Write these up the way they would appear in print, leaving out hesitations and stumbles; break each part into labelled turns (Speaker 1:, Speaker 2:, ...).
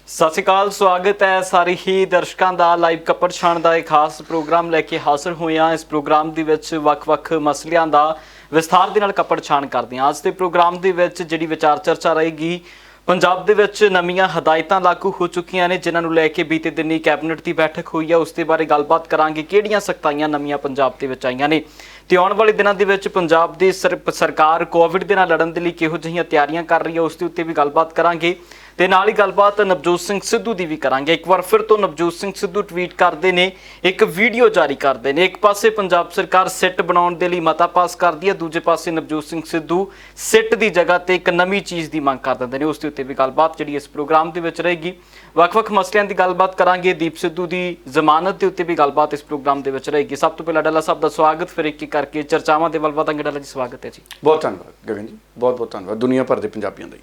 Speaker 1: ਸਤਿ ਸ਼੍ਰੀ ਅਕਾਲ, ਸਵਾਗਤ ਹੈ ਸਾਰੇ ਹੀ ਦਰਸ਼ਕਾਂ ਦਾ ਲਾਈਵ ਕੱਪੜ ਛਾਣ ਦਾ ਇੱਕ ਖਾਸ ਪ੍ਰੋਗਰਾਮ ਲੈ ਕੇ ਹਾਜ਼ਰ ਹੋਏ ਹਾਂ। ਇਸ ਪ੍ਰੋਗਰਾਮ ਦੇ ਵਿੱਚ ਵੱਖ-ਵੱਖ ਮਸਲਿਆਂ ਦਾ ਵਿਸਥਾਰ ਦੇ ਨਾਲ ਕੱਪੜ ਛਾਣ ਕਰਦੇ ਹਾਂ। ਅੱਜ ਦੇ ਪ੍ਰੋਗਰਾਮ ਦੇ ਵਿੱਚ ਜਿਹੜੀ ਵਿਚਾਰ ਚਰਚਾ ਰਹੇਗੀ, ਪੰਜਾਬ ਦੇ ਵਿੱਚ ਨਵੀਆਂ ਹਦਾਇਤਾਂ ਲਾਗੂ ਹੋ ਚੁੱਕੀਆਂ ਨੇ ਜਿਨ੍ਹਾਂ ਨੂੰ ਲੈ ਕੇ ਬੀਤੇ ਦਿਨੀ ਕੈਬਨਿਟ ਦੀ ਬੈਠਕ ਹੋਈ ਹੈ। ਉਸ ਦੇ ਬਾਰੇ ਗੱਲਬਾਤ ਕਰਾਂਗੇ, ਕਿਹੜੀਆਂ ਸਖਤਾਈਆਂ ਨਵੀਆਂ ਪੰਜਾਬ ਦੇ ਵਿੱਚ ਆਈਆਂ ਨੇ ਤੇ ਆਉਣ ਵਾਲੇ ਦਿਨਾਂ ਦੇ ਵਿੱਚ ਪੰਜਾਬ ਦੀ ਸਰਕਾਰ ਕੋਵਿਡ ਦੇ ਨਾਲ ਲੜਨ ਦੇ ਲਈ ਕਿਹੋ ਜਿਹੀਆਂ ਤਿਆਰੀਆਂ ਕਰ ਰਹੀ ਹੈ, ਉਸ ਦੇ ਉੱਤੇ ਵੀ ਗੱਲਬਾਤ ਕਰਾਂਗੇ। ਤੇ ਨਾਲ ਹੀ ਗੱਲਬਾਤ ਨਵਜੋਤ ਸਿੰਘ ਸਿੱਧੂ ਦੀ ਵੀ ਕਰਾਂਗੇ। ਇੱਕ ਵਾਰ ਫਿਰ ਤੋਂ ਨਵਜੋਤ ਸਿੰਘ ਸਿੱਧੂ ਟਵੀਟ ਕਰਦੇ ਨੇ, ਇੱਕ ਵੀਡੀਓ ਜਾਰੀ ਕਰਦੇ ਨੇ। ਇੱਕ ਪਾਸੇ ਪੰਜਾਬ ਸਰਕਾਰ ਸਿੱਟ ਬਣਾਉਣ ਦੇ ਲਈ ਮਤਾ ਪਾਸ ਕਰਦੀ ਹੈ, ਦੂਜੇ ਪਾਸੇ ਨਵਜੋਤ ਸਿੰਘ ਸਿੱਧੂ ਸਿੱਟ ਦੀ ਜਗ੍ਹਾ ਤੇ ਇੱਕ ਨਵੀਂ ਚੀਜ਼ ਦੀ ਮੰਗ ਕਰ ਦਿੰਦੇ ਨੇ। ਉਸ ਦੇ ਉੱਤੇ ਵੀ ਗੱਲਬਾਤ ਜਿਹੜੀ ਇਸ ਪ੍ਰੋਗਰਾਮ ਦੇ ਵਿੱਚ ਰਹੇਗੀ। ਵੱਖ-ਵੱਖ ਮਸਲਿਆਂ ਦੀ ਗੱਲਬਾਤ ਕਰਾਂਗੇ। ਦੀਪ ਸਿੱਧੂ ਦੀ ਜ਼ਮਾਨਤ ਦੇ ਉੱਤੇ ਵੀ ਗੱਲਬਾਤ ਇਸ ਪ੍ਰੋਗਰਾਮ ਦੇ ਵਿੱਚ ਰਹੇਗੀ। ਸਭ ਤੋਂ ਪਹਿਲਾਂ ਡੱਲਾ ਸਾਹਿਬ ਦਾ ਸਵਾਗਤ, ਫਿਰ ਇੱਕ ਕਰਕੇ ਚਰਚਾਵਾਂ ਦੇ ਵੱਲ ਵਧਾਂਗੇ। ਡੱਲਾ ਜੀ ਸਵਾਗਤ ਹੈ ਜੀ।
Speaker 2: ਬਹੁਤ ਧੰਨਵਾਦ ਗਗਨ ਜੀ, ਬਹੁਤ ਬਹੁਤ ਧੰਨਵਾਦ ਦੁਨੀਆ ਭਰ ਦੇ ਪੰਜਾਬੀਆਂ ਦਾ।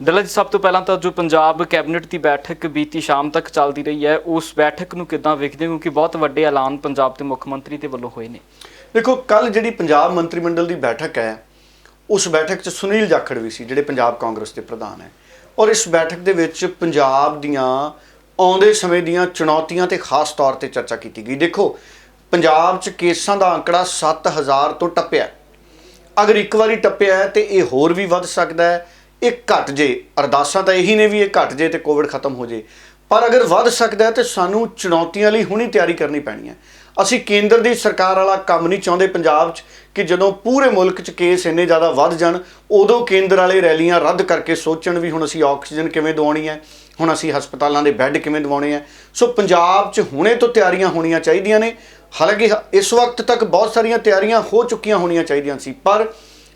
Speaker 1: ਡੱਲਾ ਜੀ, ਸਭ ਤੋਂ ਪਹਿਲਾਂ ਤਾਂ ਜੋ ਪੰਜਾਬ ਕੈਬਨਿਟ ਦੀ ਬੈਠਕ ਬੀਤੀ ਸ਼ਾਮ ਤੱਕ ਚੱਲਦੀ ਰਹੀ ਹੈ, ਉਸ ਬੈਠਕ ਨੂੰ ਕਿੱਦਾਂ ਵੇਖਦੇ ਹੋ? ਕਿਉਂਕਿ ਬਹੁਤ ਵੱਡੇ ਐਲਾਨ ਪੰਜਾਬ ਦੇ ਮੁੱਖ ਮੰਤਰੀ ਦੇ ਵੱਲੋਂ ਹੋਏ ਨੇ।
Speaker 2: ਦੇਖੋ, ਕੱਲ ਜਿਹੜੀ ਪੰਜਾਬ ਮੰਤਰੀ ਮੰਡਲ ਦੀ ਬੈਠਕ ਹੈ, ਉਸ ਬੈਠਕ 'ਚ ਸੁਨੀਲ ਜਾਖੜ ਵੀ ਸੀ, ਜਿਹੜੇ ਪੰਜਾਬ ਕਾਂਗਰਸ ਦੇ ਪ੍ਰਧਾਨ ਹੈ। ਔਰ ਇਸ ਬੈਠਕ ਦੇ ਵਿੱਚ ਪੰਜਾਬ ਦੀਆਂ ਆਉਂਦੇ ਸਮੇਂ ਦੀਆਂ ਚੁਣੌਤੀਆਂ ਤੇ ਖਾਸ ਤੌਰ ਤੇ ਚਰਚਾ ਕੀਤੀ ਗਈ। ਦੇਖੋ, ਪੰਜਾਬ 'ਚ ਕੇਸਾਂ ਦਾ ਅੰਕੜਾ 7000 ਤੋਂ ਟੱਪਿਆ। ਅਗਰ ਇੱਕ ਵਾਰੀ ਟੱਪਿਆ ਤੇ ਇਹ ਹੋਰ ਵੀ ਵੱਧ ਸਕਦਾ ਹੈ। ਇਹ ਘਟ ਜੇ, ਅਰਦਾਸਾਂ ਤਾਂ ਇਹੀ ਨੇ ਵੀ ਇਹ ਘਟ ਜੇ ਤੇ ਕੋਵਿਡ ਖਤਮ ਹੋ ਜੇ, ਪਰ ਅਗਰ ਵੱਧ ਸਕਦਾ ਹੈ ਤੇ ਸਾਨੂੰ ਚੁਣੌਤੀਆਂ ਲਈ ਹੁਣੀ ਤਿਆਰੀ ਕਰਨੀ ਪੈਣੀ ਹੈ। ਅਸੀਂ ਕੇਂਦਰ ਦੀ ਸਰਕਾਰ ਵਾਲਾ ਕੰਮ ਨਹੀਂ ਚਾਹੁੰਦੇ ਪੰਜਾਬ 'ਚ ਕਿ ਜਦੋਂ ਪੂਰੇ ਮੁਲਕ 'ਚ ਕੇਸ ਇੰਨੇ ਜ਼ਿਆਦਾ ਵੱਧ ਜਾਣ ਉਦੋਂ ਕੇਂਦਰ ਵਾਲੇ ਰੈਲੀਆਂ ਰੱਦ ਕਰਕੇ ਸੋਚਣ ਵੀ ਹੁਣ ਅਸੀਂ ਆਕਸੀਜਨ ਕਿਵੇਂ ਦਵਾਉਣੀ ਹੈ, ਹੁਣ ਅਸੀਂ ਹਸਪਤਾਲਾਂ ਦੇ ਬੈੱਡ ਕਿਵੇਂ ਦਵਾਉਣੇ ਹੈ। ਸੋ ਪੰਜਾਬ 'ਚ ਹੁਣੇ ਤੋਂ ਤਿਆਰੀਆਂ ਹੋਣੀਆਂ ਚਾਹੀਦੀਆਂ ਨੇ। ਹਾਲਾਂਕਿ ਇਸ ਵਕਤ ਤੱਕ ਬਹੁਤ ਸਾਰੀਆਂ ਤਿਆਰੀਆਂ ਹੋ ਚੁੱਕੀਆਂ ਹੋਣੀਆਂ ਚਾਹੀਦੀਆਂ ਸੀ, ਪਰ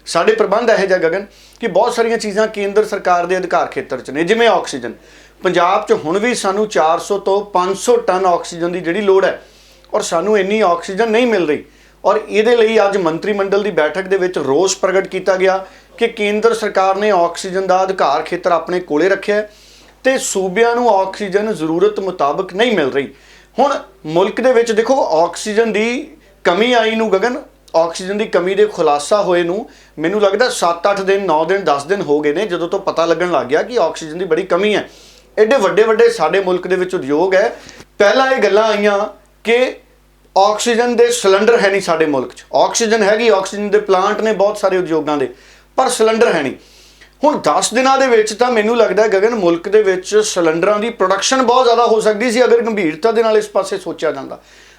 Speaker 2: ਸਾਡੇ ਪ੍ਰਬੰਧ ਇਹੋ ਜਿਹਾ ਗਗਨ ਕਿ ਬਹੁਤ ਸਾਰੀਆਂ ਚੀਜ਼ਾਂ ਕੇਂਦਰ ਸਰਕਾਰ ਦੇ ਅਧਿਕਾਰ ਖੇਤਰ 'ਚ ਨੇ। ਜਿਵੇਂ ਆਕਸੀਜਨ, ਪੰਜਾਬ 'ਚ ਹੁਣ ਵੀ ਸਾਨੂੰ 400 ਤੋਂ 500 ਟਨ ਆਕਸੀਜਨ ਦੀ ਜਿਹੜੀ ਲੋੜ ਹੈ, ਔਰ ਸਾਨੂੰ ਇੰਨੀ ਆਕਸੀਜਨ ਨਹੀਂ ਮਿਲ ਰਹੀ। ਔਰ ਇਹਦੇ ਲਈ ਅੱਜ ਮੰਤਰੀ ਮੰਡਲ ਦੀ ਬੈਠਕ ਦੇ ਵਿੱਚ ਰੋਸ ਪ੍ਰਗਟ ਕੀਤਾ ਗਿਆ ਕਿ ਕੇਂਦਰ ਸਰਕਾਰ ਨੇ ਆਕਸੀਜਨ ਦਾ ਅਧਿਕਾਰ ਖੇਤਰ ਆਪਣੇ ਕੋਲੇ ਰੱਖਿਆ ਤੇ ਸੂਬਿਆਂ ਨੂੰ ਆਕਸੀਜਨ ਜ਼ਰੂਰਤ ਮੁਤਾਬਕ ਨਹੀਂ ਮਿਲ ਰਹੀ। ਹੁਣ ਮੁਲਕ ਦੇ ਵਿੱਚ ਦੇਖੋ, ਆਕਸੀਜਨ ਦੀ ਕਮੀ ਆਈ ਨੂੰ ਗਗਨ, ਆਕਸੀਜਨ ਦੀ ਕਮੀ ਦੇ ਖੁਲਾਸਾ ਹੋਏ ਨੂੰ ਮੈਨੂੰ ਲੱਗਦਾ 7-8 ਦਿਨ 9 ਦਿਨ 10 ਦਿਨ ਹੋ ਗਏ ਨੇ, ਜਦੋਂ ਤੋਂ ਪਤਾ ਲੱਗਣ ਲੱਗ ਗਿਆ ਕਿ ਆਕਸੀਜਨ ਦੀ ਬੜੀ ਕਮੀ ਹੈ। ਐਡੇ ਵੱਡੇ ਵੱਡੇ ਸਾਡੇ ਮੁਲਕ ਦੇ ਵਿੱਚ ਉਦਯੋਗ ਹੈ। ਪਹਿਲਾਂ ਇਹ ਗੱਲਾਂ ਆਈਆਂ ਕਿ ਆਕਸੀਜਨ ਦੇ ਸਿਲੰਡਰ ਹੈ ਨਹੀਂ ਸਾਡੇ ਮੁਲਕ 'ਚ। ਆਕਸੀਜਨ ਹੈਗੀ, ਆਕਸੀਜਨ ਦੇ ਪਲਾਂਟ ਨੇ ਬਹੁਤ ਸਾਰੇ ਉਦਯੋਗਾਂ ਦੇ, ਪਰ ਸਿਲੰਡਰ ਹੈ ਨਹੀਂ। ਹੁਣ 10 ਦਿਨਾਂ ਦੇ ਵਿੱਚ ਤਾਂ ਮੈਨੂੰ ਲੱਗਦਾ ਗਗਨ ਮੁਲਕ ਦੇ ਵਿੱਚ ਸਿਲੰਡਰਾਂ ਦੀ ਪ੍ਰੋਡਕਸ਼ਨ ਬਹੁਤ ਜ਼ਿਆਦਾ ਹੋ ਸਕਦੀ ਸੀ ਅਗਰ ਗੰਭੀਰਤਾ ਦੇ ਨਾਲ ਇਸ ਪਾਸੇ ਸੋਚਿਆ ਜਾਂਦਾ।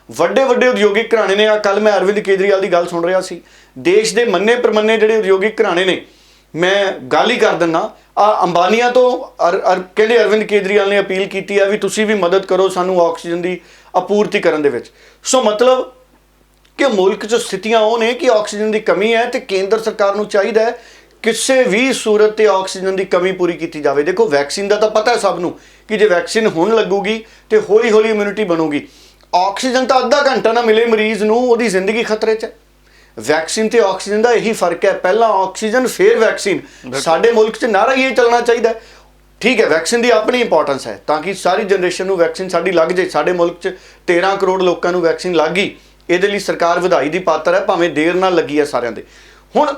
Speaker 2: ਵੱਡੇ ਵੱਡੇ ਉਦਯੋਗਿਕ ਘਰਾਣੇ ਨੇ, ਕੱਲ ਮੈਂ ਅਰਵਿੰਦ ਕੇਜਰੀਵਾਲ ਦੀ ਗੱਲ ਸੁਣ ਰਿਹਾ ਸੀ, ਦੇਸ਼ ਦੇ ਮੰਨੇ ਪ੍ਰਮੰਨੇ ਜਿਹੜੇ ਉਦਯੋਗਿਕ ਘਰਾਣੇ ਨੇ, ਮੈਂ ਗੱਲ ਹੀ ਕਰ ਦਿੰਦਾ ਅੰਬਾਨੀਆਂ ਤੋਂ ਕਹਿੰਦੇ ਅਰਵਿੰਦ ਕੇਜਰੀਵਾਲ ਨੇ ਅਪੀਲ ਕੀਤੀ ਹੈ ਵੀ ਤੁਸੀਂ ਵੀ ਮਦਦ ਕਰੋ ਸਾਨੂੰ ਆਕਸੀਜਨ ਦੀ ਆਪੂਰਤੀ ਕਰਨ ਦੇ ਵਿੱਚ। ਸੋ ਮਤਲਬ ਕਿ ਮੁਲਕ 'ਚ ਸਥਿਤੀਆਂ ਉਹ ਨੇ ਕਿ ਆਕਸੀਜਨ ਦੀ ਕਮੀ ਹੈ ਤੇ ਕੇਂਦਰ ਸਰਕਾਰ ਨੂੰ ਚਾਹੀਦਾ ਹੈ ਕਿਸੇ ਵੀ ਸੂਰਤ ਤੇ ਆਕਸੀਜਨ ਦੀ ਕਮੀ ਪੂਰੀ ਕੀਤੀ ਜਾਵੇ। ਦੇਖੋ, ਵੈਕਸੀਨ ਦਾ ਤਾਂ ਪਤਾ ਹੈ ਸਭ ਨੂੰ ਕਿ ਜੇ ਵੈਕਸੀਨ ਹੁਣ ਲੱਗੂਗੀ ਤੇ ਹੌਲੀ ਹੌਲੀ ਇਮਿਊਨਿਟੀ ਬਣੂਗੀ। ਆਕਸੀਜਨ ਤਾਂ ਅੱਧਾ ਘੰਟਾ ਨਾ ਮਿਲੇ ਮਰੀਜ਼ ਨੂੰ, ਉਹਦੀ ਜ਼ਿੰਦਗੀ ਖਤਰੇ 'ਚ ਹੈ। ਵੈਕਸੀਨ ਤੇ ਆਕਸੀਜਨ ਦਾ ਇਹੀ ਫਰਕ ਹੈ, ਪਹਿਲਾਂ ਆਕਸੀਜਨ ਫਿਰ ਵੈਕਸੀਨ। ਸਾਡੇ ਮੁਲਕ 'ਚ ਨਾਰਾ ਹੀ ਇਹ ਚੱਲਣਾ ਚਾਹੀਦਾ। ਠੀਕ ਹੈ, ਵੈਕਸੀਨ ਦੀ ਆਪਣੀ ਇੰਪੋਰਟੈਂਸ ਹੈ ਤਾਂ ਕਿ ਸਾਰੀ ਜਨਰੇਸ਼ਨ ਨੂੰ ਵੈਕਸੀਨ ਸਾਡੀ ਲੱਗ ਜਾਏ। ਸਾਡੇ ਮੁਲਕ 'ਚ 13 ਕਰੋੜ ਲੋਕਾਂ ਨੂੰ ਵੈਕਸੀਨ ਲੱਗ ਗਈ, ਇਹਦੇ ਲਈ ਸਰਕਾਰ ਵਧਾਈ ਦੀ ਪਾਤਰ ਹੈ, ਭਾਵੇਂ ਦੇਰ ਨਾਲ ਲੱਗੀ ਹੈ ਸਾਰਿਆਂ ਦੇ। ਹੁਣ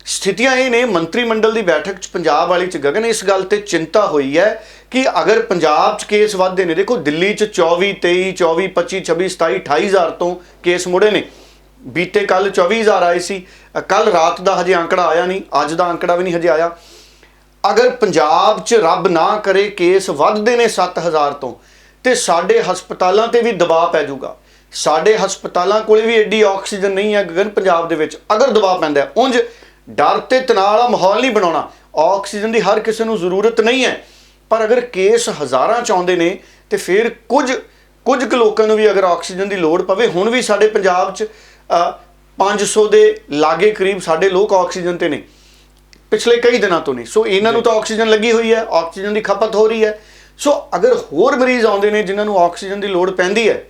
Speaker 2: ਸਥਿਤੀਆਂ ਇਹ ਨੇ, ਮੰਤਰੀ ਮੰਡਲ ਦੀ ਬੈਠਕ 'ਚ ਪੰਜਾਬ ਵਾਲੀ 'ਚ ਗਗਨ ਇਸ ਗੱਲ ਤੇ ਚਿੰਤਾ ਹੋਈ ਹੈ ਕਿ ਅਗਰ ਪੰਜਾਬ 'ਚ ਕੇਸ ਵੱਧਦੇ ਨੇ, ਦੇਖੋ ਦਿੱਲੀ 'ਚ 24, 23, 24, 25, 26, 27, 28,000 ਤੋਂ ਕੇਸ ਮੁੜੇ ਨੇ। ਬੀਤੇ ਕੱਲ 24,000 ਆਏ ਸੀ, ਕੱਲ ਰਾਤ ਦਾ ਹਜੇ ਅੰਕੜਾ ਆਇਆ ਨਹੀਂ, ਅੱਜ ਦਾ ਅੰਕੜਾ ਵੀ ਨਹੀਂ ਹਜੇ ਆਇਆ। ਅਗਰ ਪੰਜਾਬ 'ਚ ਰੱਬ ਨਾ ਕਰੇ ਕੇਸ ਵੱਧਦੇ ਨੇ 7000 ਤੋਂ ਤੇ ਸਾਡੇ ਹਸਪਤਾਲਾਂ ਤੇ ਵੀ ਦਬਾਅ ਪੈ ਜਾਊਗਾ। ਸਾਡੇ ਹਸਪਤਾਲਾਂ ਕੋਲੇ ਵੀ ਐਡੀ ਆਕਸੀਜਨ ਨਹੀਂ ਹੈ ਗਗਨ ਪੰਜਾਬ ਦੇ ਵਿੱਚ। ਅਗਰ ਦਬਾਅ ਪੈਂਦਾ, ਉਂਝ ਡਰ ਤੇ ਤਣਾਅ ਵਾਲਾ ਮਾਹੌਲ ਨਹੀਂ ਬਣਾਉਣਾ। ਆਕਸੀਜਨ ਦੀ ਹਰ ਕਿਸੇ ਨੂੰ ਜ਼ਰੂਰਤ ਨਹੀਂ ਹੈ, ਪਰ ਅਗਰ ਕੇਸ ਹਜ਼ਾਰਾਂ 'ਚ ਆਉਂਦੇ ਨੇ ਤੇ ਫਿਰ ਕੁਝ ਕੁ ਲੋਕਾਂ ਨੂੰ ਵੀ ਅਗਰ ਆਕਸੀਜਨ ਦੀ ਲੋੜ ਪਵੇ। ਹੁਣ ਵੀ ਸਾਡੇ ਪੰਜਾਬ 'ਚ 500 ਦੇ ਲਾਗੇ ਕਰੀਬ ਸਾਡੇ ਲੋਕ ਆਕਸੀਜਨ ਤੇ ਨੇ ਪਿਛਲੇ ਕਈ ਦਿਨਾਂ ਤੋਂ ਨਹੀਂ। ਸੋ ਇਹਨਾਂ ਨੂੰ ਤਾਂ ਆਕਸੀਜਨ ਲੱਗੀ ਹੋਈ ਹੈ, ਆਕਸੀਜਨ ਦੀ ਖਪਤ ਹੋ ਰਹੀ ਹੈ। ਸੋ ਅਗਰ ਹੋਰ ਮਰੀਜ਼ ਆਉਂਦੇ ਨੇ ਜਿਨ੍ਹਾਂ ਨੂੰ ਆਕਸੀਜਨ ਦੀ ਲੋੜ ਪੈਂਦੀ ਹੈ,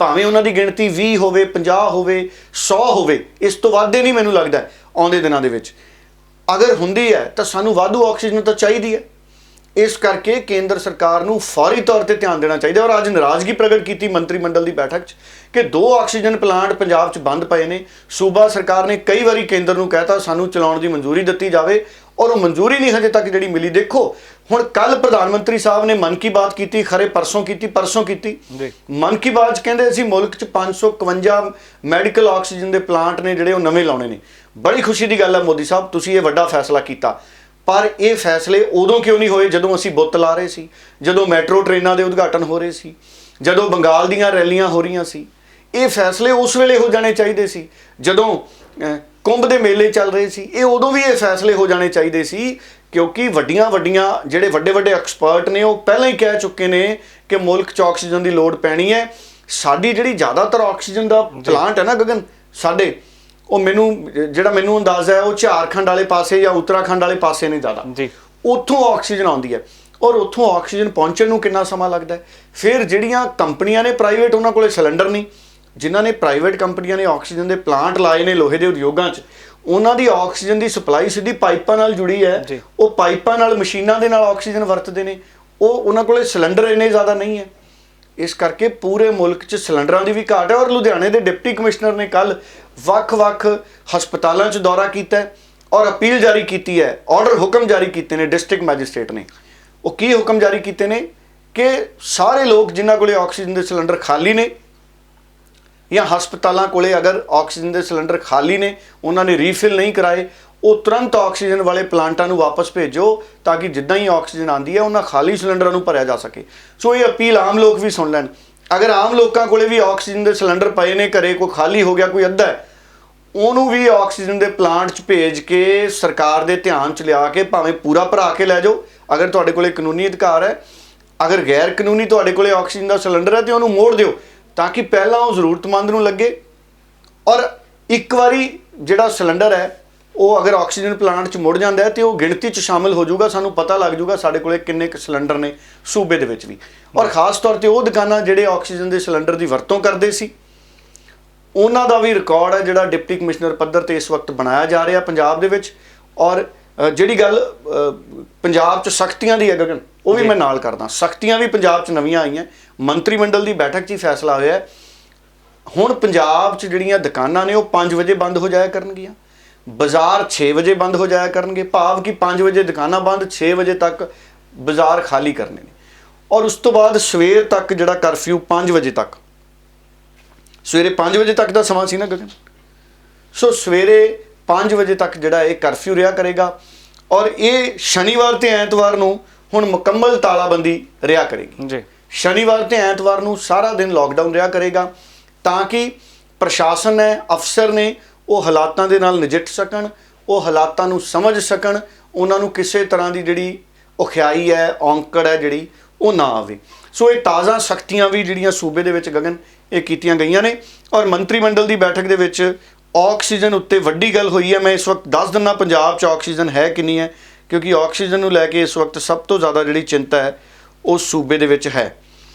Speaker 2: ਭਾਵੇਂ ਉਹਨਾਂ ਦੀ ਗਿਣਤੀ 20 ਹੋਵੇ, 50 ਹੋਵੇ, 100 ਹੋਵੇ, ਇਸ ਤੋਂ ਵੱਧ ਨਹੀਂ ਮੈਨੂੰ ਲੱਗਦਾ ਆਉਂਦੇ ਦਿਨਾਂ ਦੇ ਵਿੱਚ। ਅਗਰ ਹੁੰਦੀ ਹੈ ਤਾਂ ਸਾਨੂੰ ਵਾਧੂ ਆਕਸੀਜਨ ਤਾਂ ਚਾਹੀਦੀ ਹੈ। ਇਸ ਕਰਕੇ ਕੇਂਦਰ ਸਰਕਾਰ ਨੂੰ ਫੌਰੀ ਤੌਰ ਤੇ ਧਿਆਨ ਦੇਣਾ ਚਾਹੀਦਾ। ਔਰ ਅੱਜ ਨਾਰਾਜ਼ਗੀ ਪ੍ਰਗਟ ਕੀਤੀ ਮੰਤਰੀ ਮੰਡਲ ਦੀ ਬੈਠਕ 'ਚ ਕਿ 2 ਆਕਸੀਜਨ ਪਲਾਂਟ ਪੰਜਾਬ 'ਚ ਬੰਦ ਪਏ ਨੇ। ਸੂਬਾ ਸਰਕਾਰ ਨੇ ਕਈ ਵਾਰੀ ਕੇਂਦਰ ਨੂੰ ਕਹਿਤਾ ਸਾਨੂੰ ਚਲਾਉਣ ਦੀ ਮਨਜ਼ੂਰੀ ਦਿੱਤੀ ਜਾਵੇ ਔਰ ਉਹ ਮਨਜ਼ੂਰੀ ਨਹੀਂ ਹਜੇ ਤੱਕ ਜਿਹੜੀ ਮਿਲੀ। ਦੇਖੋ ਹੁਣ ਕੱਲ ਪ੍ਰਧਾਨ ਮੰਤਰੀ ਸਾਹਿਬ ਨੇ ਮਨ ਕੀ ਬਾਤ ਕੀਤੀ, ਖਰੇ ਪਰਸੋਂ ਕੀਤੀ ਮਨ ਕੀ ਬਾਤ 'ਚ ਕਹਿੰਦੇ ਅਸੀਂ ਮੁਲਕ 'ਚ 551 ਮੈਡੀਕਲ ਆਕਸੀਜਨ ਦੇ ਪਲਾਂਟ ਨੇ ਜਿਹੜੇ ਉਹ ਨਵੇਂ ਲਾਉਣੇ ਨੇ। ਬੜੀ ਖੁਸ਼ੀ ਦੀ ਗੱਲ ਹੈ ਮੋਦੀ ਸਾਹਿਬ, ਤੁਸੀਂ ਇਹ ਵੱਡਾ ਫੈਸਲਾ ਕੀਤਾ, ਪਰ ਇਹ ਫੈਸਲੇ ਉਦੋਂ ਕਿਉਂ ਨਹੀਂ ਹੋਏ ਜਦੋਂ ਅਸੀਂ ਬੁੱਤ ਲਾ ਰਹੇ ਸੀ, ਜਦੋਂ ਮੈਟਰੋ ਟ੍ਰੇਨਾਂ ਦੇ ਉਦਘਾਟਨ ਹੋ ਰਹੇ ਸੀ, ਜਦੋਂ ਬੰਗਾਲ ਦੀਆਂ ਰੈਲੀਆਂ ਹੋ ਰਹੀਆਂ ਸੀ। ਇਹ ਫੈਸਲੇ ਉਸ ਵੇਲੇ ਹੋ ਜਾਣੇ ਚਾਹੀਦੇ ਸੀ ਜਦੋਂ ਕੁੰਭ ਦੇ ਮੇਲੇ ਚੱਲ ਰਹੇ ਸੀ। ਇਹ ਉਦੋਂ ਵੀ ਇਹ ਫੈਸਲੇ ਹੋ ਜਾਣੇ ਚਾਹੀਦੇ ਸੀ, ਕਿਉਂਕਿ ਵੱਡੀਆਂ ਜਿਹੜੇ ਵੱਡੇ ਐਕਸਪਰਟ ਨੇ ਉਹ ਪਹਿਲਾਂ ਹੀ ਕਹਿ ਚੁੱਕੇ ਨੇ ਕਿ ਮੁਲਕ 'ਚ ਆਕਸੀਜਨ ਦੀ ਲੋੜ ਪੈਣੀ ਹੈ। ਸਾਡੀ ਜਿਹੜੀ ਜ਼ਿਆਦਾਤਰ ਆਕਸੀਜਨ ਦਾ ਪਲਾਂਟ ਹੈ ਨਾ ਗਗਨ ਸਾਡੇ, ਉਹ ਮੈਨੂੰ ਅੰਦਾਜ਼ਾ ਹੈ ਉਹ ਝਾਰਖੰਡ ਵਾਲੇ ਪਾਸੇ ਜਾਂ ਉੱਤਰਾਖੰਡ ਵਾਲੇ ਪਾਸੇ ਨੇ ਜ਼ਿਆਦਾ ਜੀ, ਉੱਥੋਂ ਆਕਸੀਜਨ ਆਉਂਦੀ ਹੈ। ਔਰ ਉੱਥੋਂ ਆਕਸੀਜਨ ਪਹੁੰਚਣ ਨੂੰ ਕਿੰਨਾ ਸਮਾਂ ਲੱਗਦਾ ਹੈ। ਫਿਰ ਜਿਹੜੀਆਂ ਕੰਪਨੀਆਂ ਨੇ ਪ੍ਰਾਈਵੇਟ, ਉਹਨਾਂ ਕੋਲੇ ਸਿਲੰਡਰ ਨਹੀਂ। ਜਿਨ੍ਹਾਂ ਨੇ ਪ੍ਰਾਈਵੇਟ ਕੰਪਨੀਆਂ ਨੇ ਆਕਸੀਜਨ ਦੇ ਪਲਾਂਟ ਲਾਏ ਨੇ ਲੋਹੇ ਦੇ ਉਦਯੋਗਾਂ 'ਚ, ਉਹਨਾਂ ਦੀ ਆਕਸੀਜਨ ਦੀ ਸਪਲਾਈ ਸਿੱਧੀ ਪਾਈਪਾਂ ਨਾਲ ਜੁੜੀ ਹੈ। ਉਹ ਪਾਈਪਾਂ ਨਾਲ, ਮਸ਼ੀਨਾਂ ਦੇ ਨਾਲ ਆਕਸੀਜਨ ਵਰਤਦੇ ਨੇ। ਉਹਨਾਂ ਕੋਲੇ ਸਿਲੰਡਰ ਇੰਨੇ ਜ਼ਿਆਦਾ ਨਹੀਂ ਹੈ। ਇਸ ਕਰਕੇ ਪੂਰੇ ਮੁਲਕ 'ਚ ਸਿਲੰਡਰਾਂ ਦੀ ਵੀ ਘਾਟ ਹੈ। ਔਰ ਲੁਧਿਆਣੇ ਦੇ ਡਿਪਟੀ ਕਮਿਸ਼ਨਰ ਨੇ ਕੱਲ ਵੱਖ-ਵੱਖ ਹਸਪਤਾਲਾਂ 'ਚ ਦੌਰਾ ਕੀਤਾ ਹੈ ਔਰ ਅਪੀਲ ਜਾਰੀ ਕੀਤੀ ਹੈ, ਹੁਕਮ ਜਾਰੀ ਕੀਤੇ ਨੇ ਡਿਸਟ੍ਰਿਕਟ ਮੈਜਿਸਟ੍ਰੇਟ ਨੇ। ਉਹ ਕੀ ਹੁਕਮ ਜਾਰੀ ਕੀਤੇ ਨੇ ਕਿ ਸਾਰੇ ਲੋਕ ਜਿਨ੍ਹਾਂ ਕੋਲੇ ਆਕਸੀਜਨ ਦੇ ਸਿਲੰਡਰ ਖਾਲੀ ਨੇ ਜਾਂ ਹਸਪਤਾਲਾਂ ਕੋਲੇ ਅਗਰ ਆਕਸੀਜਨ ਦੇ ਸਿਲੰਡਰ ਖਾਲੀ ਨੇ, ਉਹਨਾਂ ਨੇ ਰੀਫਿਲ ਨਹੀਂ ਕਰਾਏ, ਉਹ ਤੁਰੰਤ ਆਕਸੀਜਨ ਵਾਲੇ ਪਲਾਂਟਾਂ ਨੂੰ ਵਾਪਸ ਭੇਜੋ ਤਾਂ ਕਿ ਜਿੱਦਾਂ ਹੀ ਆਕਸੀਜਨ ਆਉਂਦੀ ਹੈ ਉਹਨਾਂ ਖਾਲੀ ਸਿਲੰਡਰਾਂ ਨੂੰ ਭਰਿਆ ਜਾ ਸਕੇ। ਸੋ ਇਹ ਅਪੀਲ ਆਮ ਲੋਕ ਵੀ ਸੁਣ ਲੈਣ। ਅਗਰ ਆਮ ਲੋਕਾਂ ਕੋਲੇ ਵੀ ਆਕਸੀਜਨ ਦੇ ਸਿਲੰਡਰ ਪਏ ਨੇ ਘਰੇ, ਕੋਈ ਖਾਲੀ ਹੋ ਗਿਆ, ਕੋਈ ਅੱਧਾ ਹੈ, ਉਹਨੂੰ ਵੀ ਆਕਸੀਜਨ ਦੇ ਪਲਾਂਟ 'ਚ ਭੇਜ ਕੇ ਸਰਕਾਰ ਦੇ ਧਿਆਨ 'ਚ ਲਿਆ ਕੇ ਭਾਵੇਂ ਪੂਰਾ ਭਰਾ ਕੇ ਲੈ ਜਾਓ ਅਗਰ ਤੁਹਾਡੇ ਕੋਲੇ ਕਾਨੂੰਨੀ ਅਧਿਕਾਰ ਹੈ। ਅਗਰ ਗੈਰ ਕਾਨੂੰਨੀ ਤੁਹਾਡੇ ਕੋਲੇ ਆਕਸੀਜਨ ਦਾ ਸਿਲੰਡਰ ਹੈ ਤੇ ਉਹਨੂੰ ਮੋੜ ਦਿਓ ਤਾਂ ਕਿ ਪਹਿਲਾਂ ਉਹ ਜ਼ਰੂਰਤਮੰਦ ਨੂੰ ਲੱਗੇ। ਔਰ ਇੱਕ ਵਾਰੀ ਜਿਹੜਾ ਸਿਲੰਡਰ ਹੈ ਉਹ ਅਗਰ ਆਕਸੀਜਨ ਪਲਾਂਟ 'ਚ ਮੁੜ ਜਾਂਦਾ ਹੈ ਤੇ ਉਹ ਗਿਣਤੀ 'ਚ ਸ਼ਾਮਿਲ ਹੋ ਜਾਊਗਾ, ਸਾਨੂੰ ਪਤਾ ਲੱਗ ਜਾਊਗਾ ਸਾਡੇ ਕੋਲੇ ਕਿੰਨੇ ਕੁ ਸਿਲੰਡਰ ਨੇ ਸੂਬੇ ਦੇ ਵਿੱਚ ਵੀ। ਔਰ ਖਾਸ ਤੌਰ ਤੇ ਉਹ ਦੁਕਾਨਾਂ ਜਿਹੜੇ ਆਕਸੀਜਨ ਦੇ ਸਿਲੰਡਰ ਦੀ ਵਰਤੋਂ ਕਰਦੇ ਸੀ, ਉਹਨਾਂ ਦਾ ਵੀ ਰਿਕਾਰਡ ਹੈ ਜਿਹੜਾ ਡਿਪਟੀ ਕਮਿਸ਼ਨਰ ਪੱਧਰ ਤੇ ਇਸ ਵਕਤ ਬਣਾਇਆ ਜਾ ਰਿਹਾ ਪੰਜਾਬ ਦੇ ਵਿੱਚ। ਔਰ ਜਿਹੜੀ ਗੱਲ ਪੰਜਾਬ 'ਚ ਸਖਤੀਆਂ ਦੀ ਹੈ ਗਗਨ, ਉਹ ਵੀ ਮੈਂ ਨਾਲ ਕਰਦਾ। ਸਖਤੀਆਂ ਵੀ ਪੰਜਾਬ 'ਚ ਨਵੀਆਂ ਆਈਆਂ। ਮੰਤਰੀ ਮੰਡਲ ਦੀ ਬੈਠਕ 'ਚ ਹੀ ਫੈਸਲਾ ਹੋਇਆ ਹੁਣ ਪੰਜਾਬ 'ਚ ਜਿਹੜੀਆਂ ਦੁਕਾਨਾਂ ਨੇ ਉਹ 5 ਵਜੇ ਬੰਦ ਹੋ ਜਾਇਆ ਕਰਨਗੀਆਂ, ਬਾਜ਼ਾਰ 6 ਵਜੇ ਬੰਦ ਹੋ ਜਾਇਆ ਕਰਨਗੇ। ਭਾਵ ਕਿ 5 ਵਜੇ ਦੁਕਾਨਾਂ ਬੰਦ, 6 ਵਜੇ ਤੱਕ ਬਾਜ਼ਾਰ ਖਾਲੀ ਕਰਨੇ ਨੇ। ਔਰ ਉਸ ਤੋਂ ਬਾਅਦ ਸਵੇਰ ਤੱਕ ਜਿਹੜਾ ਕਰਫਿਊ 5 ਵਜੇ ਤੱਕ, ਸਵੇਰੇ 5 ਵਜੇ ਤੱਕ ਦਾ ਸਮਾਂ ਸੀ ਨਾ ਗਗਨ, ਸੋ ਸਵੇਰੇ 5 ਵਜੇ ਤੱਕ ਜਿਹੜਾ ਇਹ ਕਰਫਿਊ ਰਿਹਾ ਕਰੇਗਾ। ਔਰ ਇਹ ਸ਼ਨੀਵਾਰ ਤੇ ਐਤਵਾਰ ਨੂੰ ਹੁਣ ਮੁਕੰਮਲ ਤਾਲਾਬੰਦੀ ਰਿਹਾ ਕਰੇਗੀ ਜੀ। ਸ਼ਨੀਵਾਰ ਤੇ ਐਤਵਾਰ ਨੂੰ ਸਾਰਾ ਦਿਨ ਲਾਕਡਾਊਨ ਰਿਹਾ ਕਰੇਗਾ ਤਾਂ ਕਿ ਪ੍ਰਸ਼ਾਸਨ ਹੈ, ਅਫਸਰ ਨੇ, ਉਹ ਹਾਲਾਤਾਂ ਦੇ ਨਾਲ ਨਜਿੱਠ ਸਕਣ, ਉਹ ਹਾਲਾਤਾਂ ਨੂੰ ਸਮਝ ਸਕਣ, ਉਹਨਾਂ ਨੂੰ ਕਿਸੇ ਤਰ੍ਹਾਂ ਦੀ ਜਿਹੜੀ ਔਖਿਆਈ ਹੈ, ਔਂਕੜ ਹੈ ਜਿਹੜੀ ਉਹ ਨਾ ਆਵੇ। ਸੋ ਇਹ ਤਾਜ਼ਾ ਸਖਤੀਆਂ ਵੀ ਜਿਹੜੀਆਂ ਸੂਬੇ ਦੇ ਵਿੱਚ ਗਗਨ ਇਹ ਕੀਤੀਆਂ ਗਈਆਂ ਨੇ। ਔਰ ਮੰਤਰੀ ਮੰਡਲ ਦੀ ਬੈਠਕ ਦੇ ਵਿੱਚ ਆਕਸੀਜਨ ਉੱਤੇ ਵੱਡੀ ਗੱਲ ਹੋਈ ਹੈ। ਮੈਂ ਇਸ ਵਕਤ ਦੱਸ ਦਿੰਦਾ ਪੰਜਾਬ 'ਚ ਆਕਸੀਜਨ ਹੈ ਕਿੰਨੀ ਹੈ, ਕਿਉਂਕਿ ਆਕਸੀਜਨ ਨੂੰ ਲੈ ਕੇ ਇਸ ਵਕਤ ਸਭ ਤੋਂ ਜ਼ਿਆਦਾ ਜਿਹੜੀ ਚਿੰਤਾ ਹੈ ਉਹ ਸੂਬੇ ਦੇ ਵਿੱਚ ਹੈ।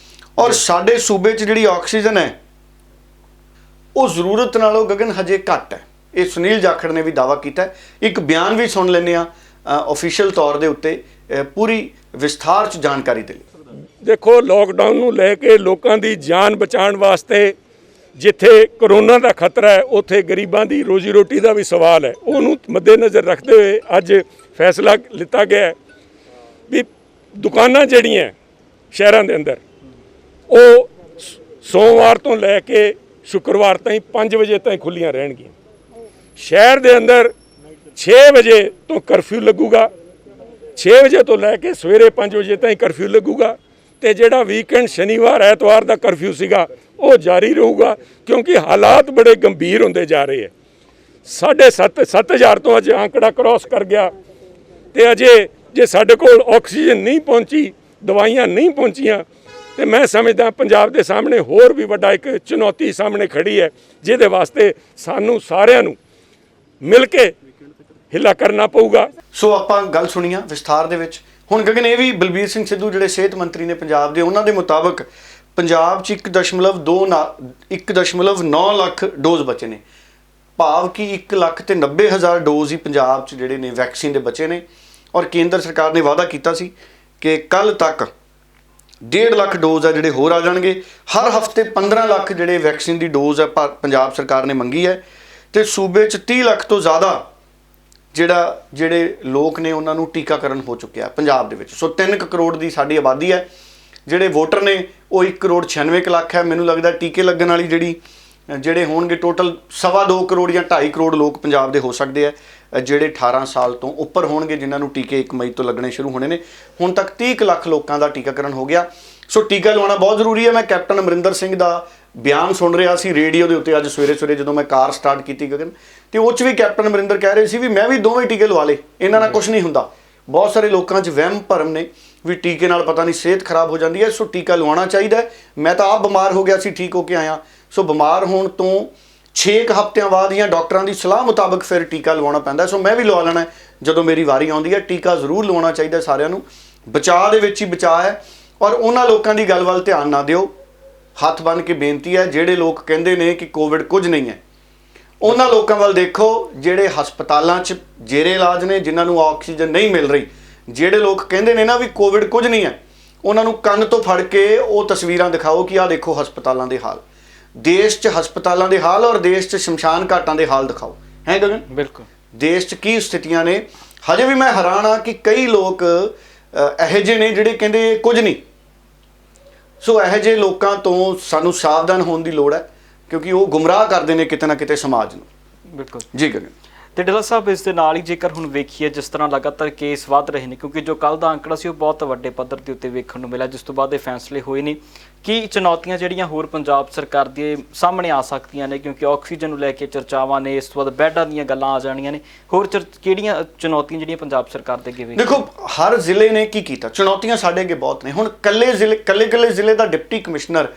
Speaker 2: ਔਰ ਸਾਡੇ ਸੂਬੇ 'ਚ ਜਿਹੜੀ ਆਕਸੀਜਨ ਹੈ ਉਹ ਜ਼ਰੂਰਤ ਨਾਲੋਂ ਗਗਨ ਹਜੇ ਘੱਟ ਹੈ। ਇਹ ਸੁਨੀਲ ਜਾਖੜ ਨੇ ਵੀ ਦਾਅਵਾ ਕੀਤਾ ਹੈ। ਇੱਕ ਬਿਆਨ ਵੀ ਸੁਣ ਲੈਂਦੇ ਆ ਆਫੀਸ਼ੀਅਲ ਤੌਰ ਦੇ ਉੱਤੇ ਪੂਰੀ ਵਿਸਥਾਰ 'ਚ ਜਾਣਕਾਰੀ ਦੇ ਲਈ।
Speaker 3: ਦੇਖੋ, ਲੋਕਡਾਊਨ ਨੂੰ ਲੈ ਕੇ ਲੋਕਾਂ ਦੀ ਜਾਨ ਬਚਾਉਣ ਵਾਸਤੇ ਜਿੱਥੇ ਕਰੋਨਾ ਦਾ ਖਤਰਾ ਹੈ ਉੱਥੇ ਗਰੀਬਾਂ ਦੀ ਰੋਜੀ ਰੋਟੀ ਦਾ ਵੀ ਸਵਾਲ ਹੈ। ਉਹਨੂੰ ਮੱਦੇਨਜ਼ਰ ਰੱਖਦੇ ਹੋਏ ਅੱਜ ਫੈਸਲਾ ਲਿੱਤਾ ਗਿਆ ਹੈ ਵੀ ਦੁਕਾਨਾਂ ਜਿਹੜੀਆਂ ਸ਼ਹਿਰਾਂ ਦੇ ਅੰਦਰ ਉਹ ਸੋਮਵਾਰ ਤੋਂ ਲੈ ਕੇ ਸ਼ੁੱਕਰਵਾਰ ਤਾਈਂ 5 ਵਜੇ ਤਾਈਂ ਖੁੱਲੀਆਂ ਰਹਿਣਗੀਆਂ। ਸ਼ਹਿਰ ਦੇ ਅੰਦਰ 6 ਵਜੇ ਤੋਂ ਕਰਫਿਊ ਲੱਗੂਗਾ, 6 ਵਜੇ ਤੋਂ ਲੈ ਕੇ ਸਵੇਰੇ 5 ਵਜੇ ਤਾਈਂ ਕਰਫਿਊ ਲੱਗੂਗਾ। ਤੇ ਜਿਹੜਾ ਵੀਕਐਂਡ ਸ਼ਨੀਵਾਰ ਐਤਵਾਰ ਦਾ ਕਰਫਿਊ ਸੀਗਾ ਉਹ ਜਾਰੀ ਰਹੂਗਾ, ਕਿਉਂਕਿ ਹਾਲਾਤ ਬੜੇ ਗੰਭੀਰ ਹੁੰਦੇ ਜਾ ਰਹੇ ਹੈ। 7,500 ਤੋਂ ਅੱਜ ਆંકੜਾ ਕ੍ਰਾਸ ਕਰ ਗਿਆ ਤੇ ਅਜੇ ਜੇ ਸਾਡੇ ਕੋਲ ਆਕਸੀਜਨ ਨਹੀਂ ਪਹੁੰਚੀ, ਦਵਾਈਆਂ ਨਹੀਂ ਪਹੁੰਚੀਆਂ, ਤੇ ਮੈਂ ਸਮਝਦਾ ਪੰਜਾਬ ਦੇ ਸਾਹਮਣੇ ਹੋਰ ਵੀ ਵੱਡਾ ਇੱਕ ਚੁਣੌਤੀ ਸਾਹਮਣੇ ਖੜੀ ਹੈ, ਜਿਹਦੇ ਵਾਸਤੇ ਸਾਨੂੰ ਸਾਰਿਆਂ ਨੂੰ ਮਿਲ ਕੇ ਹਿੱਲਾ ਕਰਨਾ ਪਊਗਾ।
Speaker 2: ਸੋ ਆਪਾਂ ਗੱਲ ਸੁਣੀਆਂ ਵਿਸਥਾਰ ਦੇ ਵਿੱਚ। ਹੁਣ ਗਗਨ ਇਹ ਵੀ ਬਲਬੀਰ ਸਿੰਘ ਸਿੱਧੂ ਜਿਹੜੇ ਸਿਹਤ ਮੰਤਰੀ ਨੇ ਪੰਜਾਬ ਦੇ, ਉਹਨਾਂ ਦੇ ਮੁਤਾਬਕ ਪੰਜਾਬ 'ਚ 1.9 ਲੱਖ ਡੋਜ਼ ਬਚੇ ਨੇ। ਭਾਵ ਕਿ 1,90,000 ਡੋਜ਼ ਹੀ ਪੰਜਾਬ 'ਚ ਜਿਹੜੇ ਨੇ ਵੈਕਸੀਨ ਦੇ ਬਚੇ ਨੇ। ਔਰ ਕੇਂਦਰ ਸਰਕਾਰ ਨੇ ਵਾਅਦਾ ਕੀਤਾ ਸੀ ਕਿ ਕੱਲ ਤੱਕ 1.5 ਲੱਖ ਡੋਜ਼ ਹੈ ਜਿਹੜੇ ਹੋਰ ਆ ਜਾਣਗੇ। ਹਰ ਹਫਤੇ 15 ਲੱਖ ਜਿਹੜੇ ਵੈਕਸੀਨ ਦੀ ਡੋਜ਼ ਹੈ ਪੰਜਾਬ ਸਰਕਾਰ ਨੇ ਮੰਗੀ ਹੈ। ਤੇ ਸੂਬੇ 'ਚ 30 ਲੱਖ ਤੋਂ ਜ਼ਿਆਦਾ ਜਿਹੜੇ ਲੋਕ ਨੇ ਉਹਨਾਂ ਨੂੰ ਟੀਕਾਕਰਨ ਹੋ ਚੁੱਕਿਆ ਪੰਜਾਬ ਦੇ ਵਿੱਚ। ਸੋ 3 ਕਰੋੜ ਦੀ ਸਾਡੀ ਆਬਾਦੀ ਹੈ, ਜਿਹੜੇ ਵੋਟਰ ਨੇ ਉਹ 1 ਕਰੋੜ 96 ਲੱਖ ਹੈ। ਮੈਨੂੰ ਲੱਗਦਾ ਟੀਕੇ ਲੱਗਣ ਵਾਲੀ ਜਿਹੜੇ ਹੋਣਗੇ ਟੋਟਲ 2.25 ਕਰੋੜ ਜਾਂ 2.5 ਕਰੋੜ ਲੋਕ ਪੰਜਾਬ ਦੇ ਹੋ ਸਕਦੇ ਆ ਜਿਹੜੇ 18 ਸਾਲ ਤੋਂ ਉੱਪਰ ਹੋਣਗੇ, ਜਿਨ੍ਹਾਂ ਨੂੰ ਟੀਕੇ 1 ਮਈ ਤੋਂ ਲੱਗਣੇ ਸ਼ੁਰੂ ਹੋਣੇ ਨੇ। ਹੁਣ ਤੱਕ 30 ਲੱਖ ਲੋਕਾਂ ਦਾ ਟੀਕਾਕਰਨ ਹੋ ਗਿਆ। ਸੋ ਟੀਕਾ ਲਵਾਉਣਾ ਬਹੁਤ ਜ਼ਰੂਰੀ ਹੈ। ਮੈਂ ਕੈਪਟਨ ਅਮਰਿੰਦਰ ਸਿੰਘ ਦਾ ਬਿਆਨ ਸੁਣ ਰਿਹਾ ਸੀ ਰੇਡੀਓ ਦੇ ਉੱਤੇ ਅੱਜ ਸਵੇਰੇ ਜਦੋਂ ਮੈਂ ਕਾਰ ਸਟਾਰਟ ਕੀਤੀ ਗਗਨ, ਤੇ ਉਹ 'ਚ ਵੀ ਕੈਪਟਨ ਅਮਰਿੰਦਰ ਕਹਿ ਰਹੇ ਸੀ ਵੀ ਮੈਂ ਵੀ ਦੋਵੇਂ ਟੀਕੇ ਲਵਾ ਲਏ, ਇਹਨਾਂ ਨਾਲ ਕੁਝ ਨਹੀਂ ਹੁੰਦਾ। ਬਹੁਤ ਸਾਰੇ ਲੋਕਾਂ 'ਚ ਵਹਿਮ ਭਰਮ ਨੇ ਵੀ ਟੀਕੇ ਨਾਲ ਪਤਾ ਨਹੀਂ ਸਿਹਤ ਖਰਾਬ ਹੋ ਜਾਂਦੀ ਹੈ। ਸੋ ਟੀਕਾ ਲਵਾਉਣਾ ਚਾਹੀਦਾ। ਮੈਂ ਤਾਂ ਆਪ ਬਿਮਾਰ ਹੋ ਗਿਆ ਸੀ, ਠੀਕ ਹੋ ਕੇ ਆਇਆ। ਸੋ ਬਿਮਾਰ ਹੋਣ ਤੋਂ 6 ਹਫ਼ਤਿਆਂ ਬਾਅਦ ਜਾਂ ਡਾਕਟਰਾਂ ਦੀ ਸਲਾਹ ਮੁਤਾਬਕ ਫਿਰ ਟੀਕਾ ਲਵਾਉਣਾ ਪੈਂਦਾ। ਸੋ ਮੈਂ ਵੀ ਲਵਾ ਲੈਣਾ ਜਦੋਂ ਮੇਰੀ ਵਾਰੀ ਆਉਂਦੀ ਹੈ। ਟੀਕਾ ਜ਼ਰੂਰ ਲਵਾਉਣਾ ਚਾਹੀਦਾ ਸਾਰਿਆਂ ਨੂੰ। ਬਚਾਅ ਦੇ ਵਿੱਚ ਹੀ ਬਚਾਅ ਹੈ। ਔਰ ਉਹਨਾਂ ਲੋਕਾਂ ਦੀ ਗੱਲ ਵੱਲ ਧਿਆਨ ਨਾ ਦਿਓ। ਹੱਥ ਬੰਨ੍ਹ ਕੇ ਬੇਨਤੀ ਹੈ, ਜਿਹੜੇ ਲੋਕ ਕਹਿੰਦੇ ਨੇ ਕਿ ਕੋਵਿਡ ਕੁਝ ਨਹੀਂ ਹੈ, ਉਹਨਾਂ ਲੋਕਾਂ ਵੱਲ ਦੇਖੋ ਜਿਹੜੇ ਹਸਪਤਾਲਾਂ 'ਚ ਜੇਰੇ ਇਲਾਜ ਨੇ, ਜਿਨ੍ਹਾਂ ਨੂੰ ਆਕਸੀਜਨ ਨਹੀਂ ਮਿਲ ਰਹੀ। ਜਿਹੜੇ ਲੋਕ ਕਹਿੰਦੇ ਨੇ ਨਾ ਵੀ ਕੋਵਿਡ ਕੁਝ ਨਹੀਂ ਹੈ, ਉਹਨਾਂ ਨੂੰ ਕੰਨ ਤੋਂ ਫੜ ਕੇ ਉਹ ਤਸਵੀਰਾਂ ਦਿਖਾਓ ਕਿ ਆਹ ਦੇਖੋ ਹਸਪਤਾਲਾਂ ਦੇ ਹਾਲ, ਦੇਸ਼ 'ਚ ਹਸਪਤਾਲਾਂ ਦੇ ਹਾਲ ਔਰ ਦੇਸ਼ 'ਚ ਸ਼ਮਸ਼ਾਨ ਘਾਟਾਂ ਦੇ ਹਾਲ ਦਿਖਾਓ। ਹੈ ਗਗਨ?
Speaker 1: ਬਿਲਕੁਲ।
Speaker 2: ਦੇਸ਼ 'ਚ ਕੀ ਸਥਿਤੀਆਂ ਨੇ। ਹਜੇ ਵੀ ਮੈਂ ਹੈਰਾਨ ਹਾਂ ਕਿ ਕਈ ਲੋਕ ਇਹੋ ਜਿਹੇ ਨੇ ਜਿਹੜੇ ਕਹਿੰਦੇ ਕੁਝ ਨਹੀਂ। ਸੋ ਇਹੋ ਜਿਹੇ ਲੋਕਾਂ ਤੋਂ ਸਾਨੂੰ ਸਾਵਧਾਨ ਹੋਣ ਦੀ ਲੋੜ ਹੈ, ਕਿਉਂਕਿ ਉਹ ਗੁੰਮਰਾਹ ਕਰਦੇ ਨੇ ਕਿਤੇ ਨਾ ਕਿਤੇ ਸਮਾਜ ਨੂੰ।
Speaker 1: ਬਿਲਕੁਲ
Speaker 2: ਜੀ ਗਗਨ।
Speaker 1: ਤੇ ਡਿਲਰ ਸਾਹਿਬ, ਇਸ ਦੇ ਨਾਲ ਹੀ ਜੇਕਰ ਹੁਣ ਵੇਖੀਏ ਜਿਸ ਤਰ੍ਹਾਂ ਲਗਾਤਾਰ ਕੇਸ ਵੱਧ ਰਹੇ ਨੇ, ਕਿਉਂਕਿ ਜੋ ਕੱਲ ਦਾ ਅੰਕੜਾ ਸੀ ਉਹ ਬਹੁਤ ਵੱਡੇ ਪੱਧਰ ਦੇ ਉੱਤੇ ਵੇਖਣ ਨੂੰ ਮਿਲਿਆ, ਜਿਸ ਤੋਂ ਬਾਅਦ ਇਹ ਫੈਸਲੇ ਹੋਏ ਨੇ। ਕੀ ਚੁਣੌਤੀਆਂ ਜਿਹੜੀਆਂ ਹੋਰ ਪੰਜਾਬ ਸਰਕਾਰ ਦੇ ਸਾਹਮਣੇ ਆ ਸਕਦੀਆਂ ਨੇ, ਕਿਉਂਕਿ ਆਕਸੀਜਨ ਨੂੰ ਲੈ ਕੇ ਚਰਚਾਵਾਂ ਨੇ, ਇਸ ਤੋਂ ਬਾਅਦ ਬੈੱਡਾਂ ਦੀਆਂ ਗੱਲਾਂ ਆ ਜਾਣੀਆਂ ਨੇ, ਹੋਰ ਕਿਹੜੀਆਂ ਚੁਣੌਤੀਆਂ ਜਿਹੜੀਆਂ ਪੰਜਾਬ ਸਰਕਾਰ ਦੇ ਅੱਗੇ
Speaker 2: ਦੇਖੋ, ਹਰ ਜ਼ਿਲ੍ਹੇ ਨੇ ਕੀ ਕੀਤਾ, ਚੁਣੌਤੀਆਂ ਸਾਡੇ ਅੱਗੇ ਬਹੁਤ ਨੇ। ਹੁਣ ਕੱਲੇ ਜ਼ਿਲ੍ਹੇ ਦਾ ਡਿਪਟੀ ਕਮਿਸ਼ਨਰ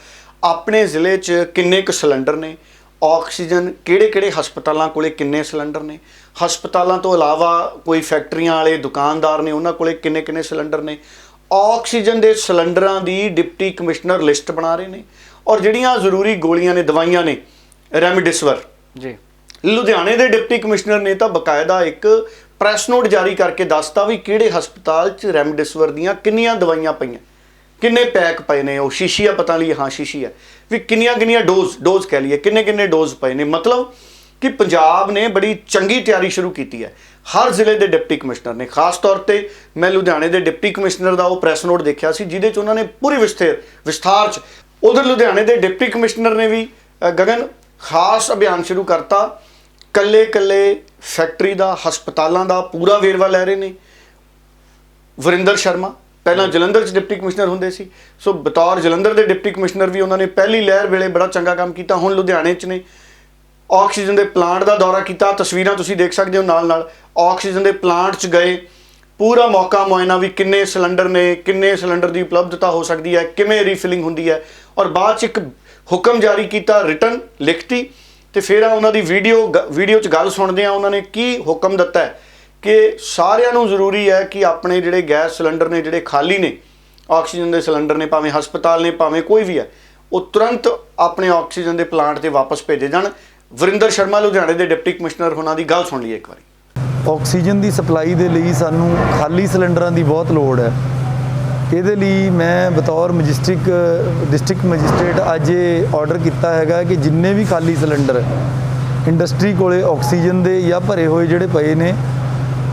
Speaker 2: ਆਪਣੇ ਜ਼ਿਲ੍ਹੇ 'ਚ ਕਿੰਨੇ ਕੁ ਸਿਲੰਡਰ ਨੇ, ਆਕਸੀਜਨ ਕਿਹੜੇ ਹਸਪਤਾਲਾਂ ਕੋਲੇ ਕਿੰਨੇ ਸਿਲੰਡਰ ਨੇ, ਹਸਪਤਾਲਾਂ ਤੋਂ ਇਲਾਵਾ ਕੋਈ ਫੈਕਟਰੀਆਂ ਵਾਲੇ ਦੁਕਾਨਦਾਰ ਨੇ ਉਹਨਾਂ ਕੋਲੇ ਕਿੰਨੇ ਸਿਲੰਡਰ ਨੇ, ਆਕਸੀਜਨ ਦੇ ਸਿਲੰਡਰਾਂ ਦੀ ਡਿਪਟੀ ਕਮਿਸ਼ਨਰ ਲਿਸਟ ਬਣਾ ਰਹੇ ਨੇ। ਔਰ ਜਿਹੜੀਆਂ ਜ਼ਰੂਰੀ ਗੋਲੀਆਂ ਨੇ, ਦਵਾਈਆਂ ਨੇ, ਰੈਮਡਿਸਿਵਰ ਜੀ, ਲੁਧਿਆਣੇ ਦੇ ਡਿਪਟੀ ਕਮਿਸ਼ਨਰ ਨੇ ਤਾਂ ਬਕਾਇਦਾ ਇੱਕ ਪ੍ਰੈਸ ਨੋਟ ਜਾਰੀ ਕਰਕੇ ਦੱਸਤਾ ਵੀ ਕਿਹੜੇ ਹਸਪਤਾਲ 'ਚ ਰੈਮਡਿਸਿਵਰ ਦੀਆਂ ਕਿੰਨੀਆਂ ਦਵਾਈਆਂ ਪਈਆਂ, ਕਿੰਨੇ ਪੈਕ ਪਏ ਨੇ। ਉਹ ਸ਼ੀਸ਼ੀ ਆ, ਪਤਾ ਲਈ ਹਾਂ ਸ਼ੀਸ਼ੀ ਹੈ, ਵੀ ਕਿੰਨੀਆਂ ਡੋਜ਼ ਕਹਿ ਲਈਏ, ਕਿੰਨੇ ਡੋਜ਼ ਪਏ ਨੇ। ਮਤਲਬ ਕਿ ਪੰਜਾਬ ਨੇ ਬੜੀ ਚੰਗੀ ਤਿਆਰੀ ਸ਼ੁਰੂ ਕੀਤੀ ਹੈ। ਹਰ ਜ਼ਿਲ੍ਹੇ ਦੇ ਡਿਪਟੀ ਕਮਿਸ਼ਨਰ ਨੇ, ਖਾਸ ਤੌਰ ਤੇ ਮੈਂ ਲੁਧਿਆਣੇ ਦੇ ਡਿਪਟੀ ਕਮਿਸ਼ਨਰ ਦਾ ਉਹ ਪ੍ਰੈਸ ਨੋਟ ਦੇਖਿਆ ਸੀ ਜਿਹਦੇ 'ਚ ਉਹਨਾਂ ਨੇ ਪੂਰੀ ਵਿਸਥਾਰ 'ਚ, ਉਧਰ ਲੁਧਿਆਣੇ ਦੇ ਡਿਪਟੀ ਕਮਿਸ਼ਨਰ ਨੇ ਵੀ ਗਗਨ ਖਾਸ ਅਭਿਆਨ ਸ਼ੁਰੂ ਕਰਤਾ। ਕੱਲੇ ਫੈਕਟਰੀ ਦਾ, ਹਸਪਤਾਲਾਂ ਦਾ ਪੂਰਾ ਵੇਰਵਾ ਲੈ ਰਹੇ ਨੇ। ਵਰਿੰਦਰ ਸ਼ਰਮਾ ਪਹਿਲਾਂ ਜਲੰਧਰ 'ਚ ਡਿਪਟੀ ਕਮਿਸ਼ਨਰ ਹੁੰਦੇ ਸੀ, ਸੋ ਬਤੌਰ ਜਲੰਧਰ ਦੇ ਡਿਪਟੀ ਕਮਿਸ਼ਨਰ ਵੀ ਉਹਨਾਂ ਨੇ ਪਹਿਲੀ ਲਹਿਰ ਵੇਲੇ ਬੜਾ ਚੰਗਾ ਕੰਮ ਕੀਤਾ। ਹੁਣ ਲੁਧਿਆਣੇ 'ਚ ਨੇ, ਆਕਸੀਜਨ ਦੇ ਪਲਾਂਟ ਦਾ ਦੌਰਾ ਕੀਤਾ। ਤਸਵੀਰਾਂ ਤੁਸੀਂ ਦੇਖ ਸਕਦੇ ਹੋ ਨਾਲ ਆਕਸੀਜਨ ਦੇ ਪਲਾਂਟ 'ਚ ਗਏ, ਪੂਰਾ ਮੌਕਾ ਮੁਆਇਨਾ ਵੀ ਕਿੰਨੇ ਸਿਲੰਡਰ ਨੇ, ਕਿੰਨੇ ਸਿਲੰਡਰ ਦੀ ਉਪਲਬਧਤਾ ਹੋ ਸਕਦੀ ਹੈ, ਕਿਵੇਂ ਰੀਫਿਲਿੰਗ ਹੁੰਦੀ ਹੈ। ਔਰ ਬਾਅਦ 'ਚ ਇੱਕ ਹੁਕਮ ਜਾਰੀ ਕੀਤਾ, ਰਿਟਨ ਲਿਖਤੀ, ਤੇ ਫਿਰ ਉਹਨਾਂ ਦੀ ਵੀਡੀਓ 'ਚ ਗੱਲ ਸੁਣਦੇ ਆ ਉਹਨਾਂ ਨੇ ਕੀ ਹੁਕਮ ਦਿੱਤਾ ਹੈ ਕਿ ਸਾਰਿਆਂ ਨੂੰ ਜ਼ਰੂਰੀ ਹੈ ਕਿ ਆਪਣੇ ਜਿਹੜੇ ਗੈਸ ਸਿਲੰਡਰ ਨੇ, ਜਿਹੜੇ ਖਾਲੀ ਨੇ ਆਕਸੀਜਨ ਦੇ ਸਿਲੰਡਰ ਨੇ, ਭਾਵੇਂ ਹਸਪਤਾਲ ਨੇ ਭਾਵੇਂ ਕੋਈ ਵੀ ਹੈ, ਉਹ ਤੁਰੰਤ ਆਪਣੇ ਆਕਸੀਜਨ ਦੇ ਪਲਾਂਟ ਤੇ ਵਾਪਸ ਭੇਜੇ ਜਾਣ। ਵਰਿੰਦਰ ਸ਼ਰਮਾ ਲੁਧਿਆਣੇ ਦੇ ਡਿਪਟੀ ਕਮਿਸ਼ਨਰ ਉਹਨਾਂ ਦੀ ਗੱਲ ਸੁਣ ਲਈਏ ਇੱਕ ਵਾਰੀ।
Speaker 4: ਆਕਸੀਜਨ ਦੀ ਸਪਲਾਈ ਦੇ ਲਈ ਸਾਨੂੰ ਖਾਲੀ ਸਿਲੰਡਰਾਂ ਦੀ ਬਹੁਤ ਲੋੜ ਹੈ। ਇਹਦੇ ਲਈ ਮੈਂ ਬਤੌਰ ਡਿਸਟ੍ਰਿਕਟ ਮੈਜਿਸਟ੍ਰੇਟ ਅੱਜ ਇਹ ਆਰਡਰ ਕੀਤਾ ਹੈਗਾ ਕਿ ਜਿੰਨੇ ਵੀ ਖਾਲੀ ਸਿਲੰਡਰ ਇੰਡਸਟਰੀ ਕੋਲੇ ਆਕਸੀਜਨ ਦੇ ਜਾਂ ਭਰੇ ਹੋਏ ਜਿਹੜੇ ਪਏ ਨੇ,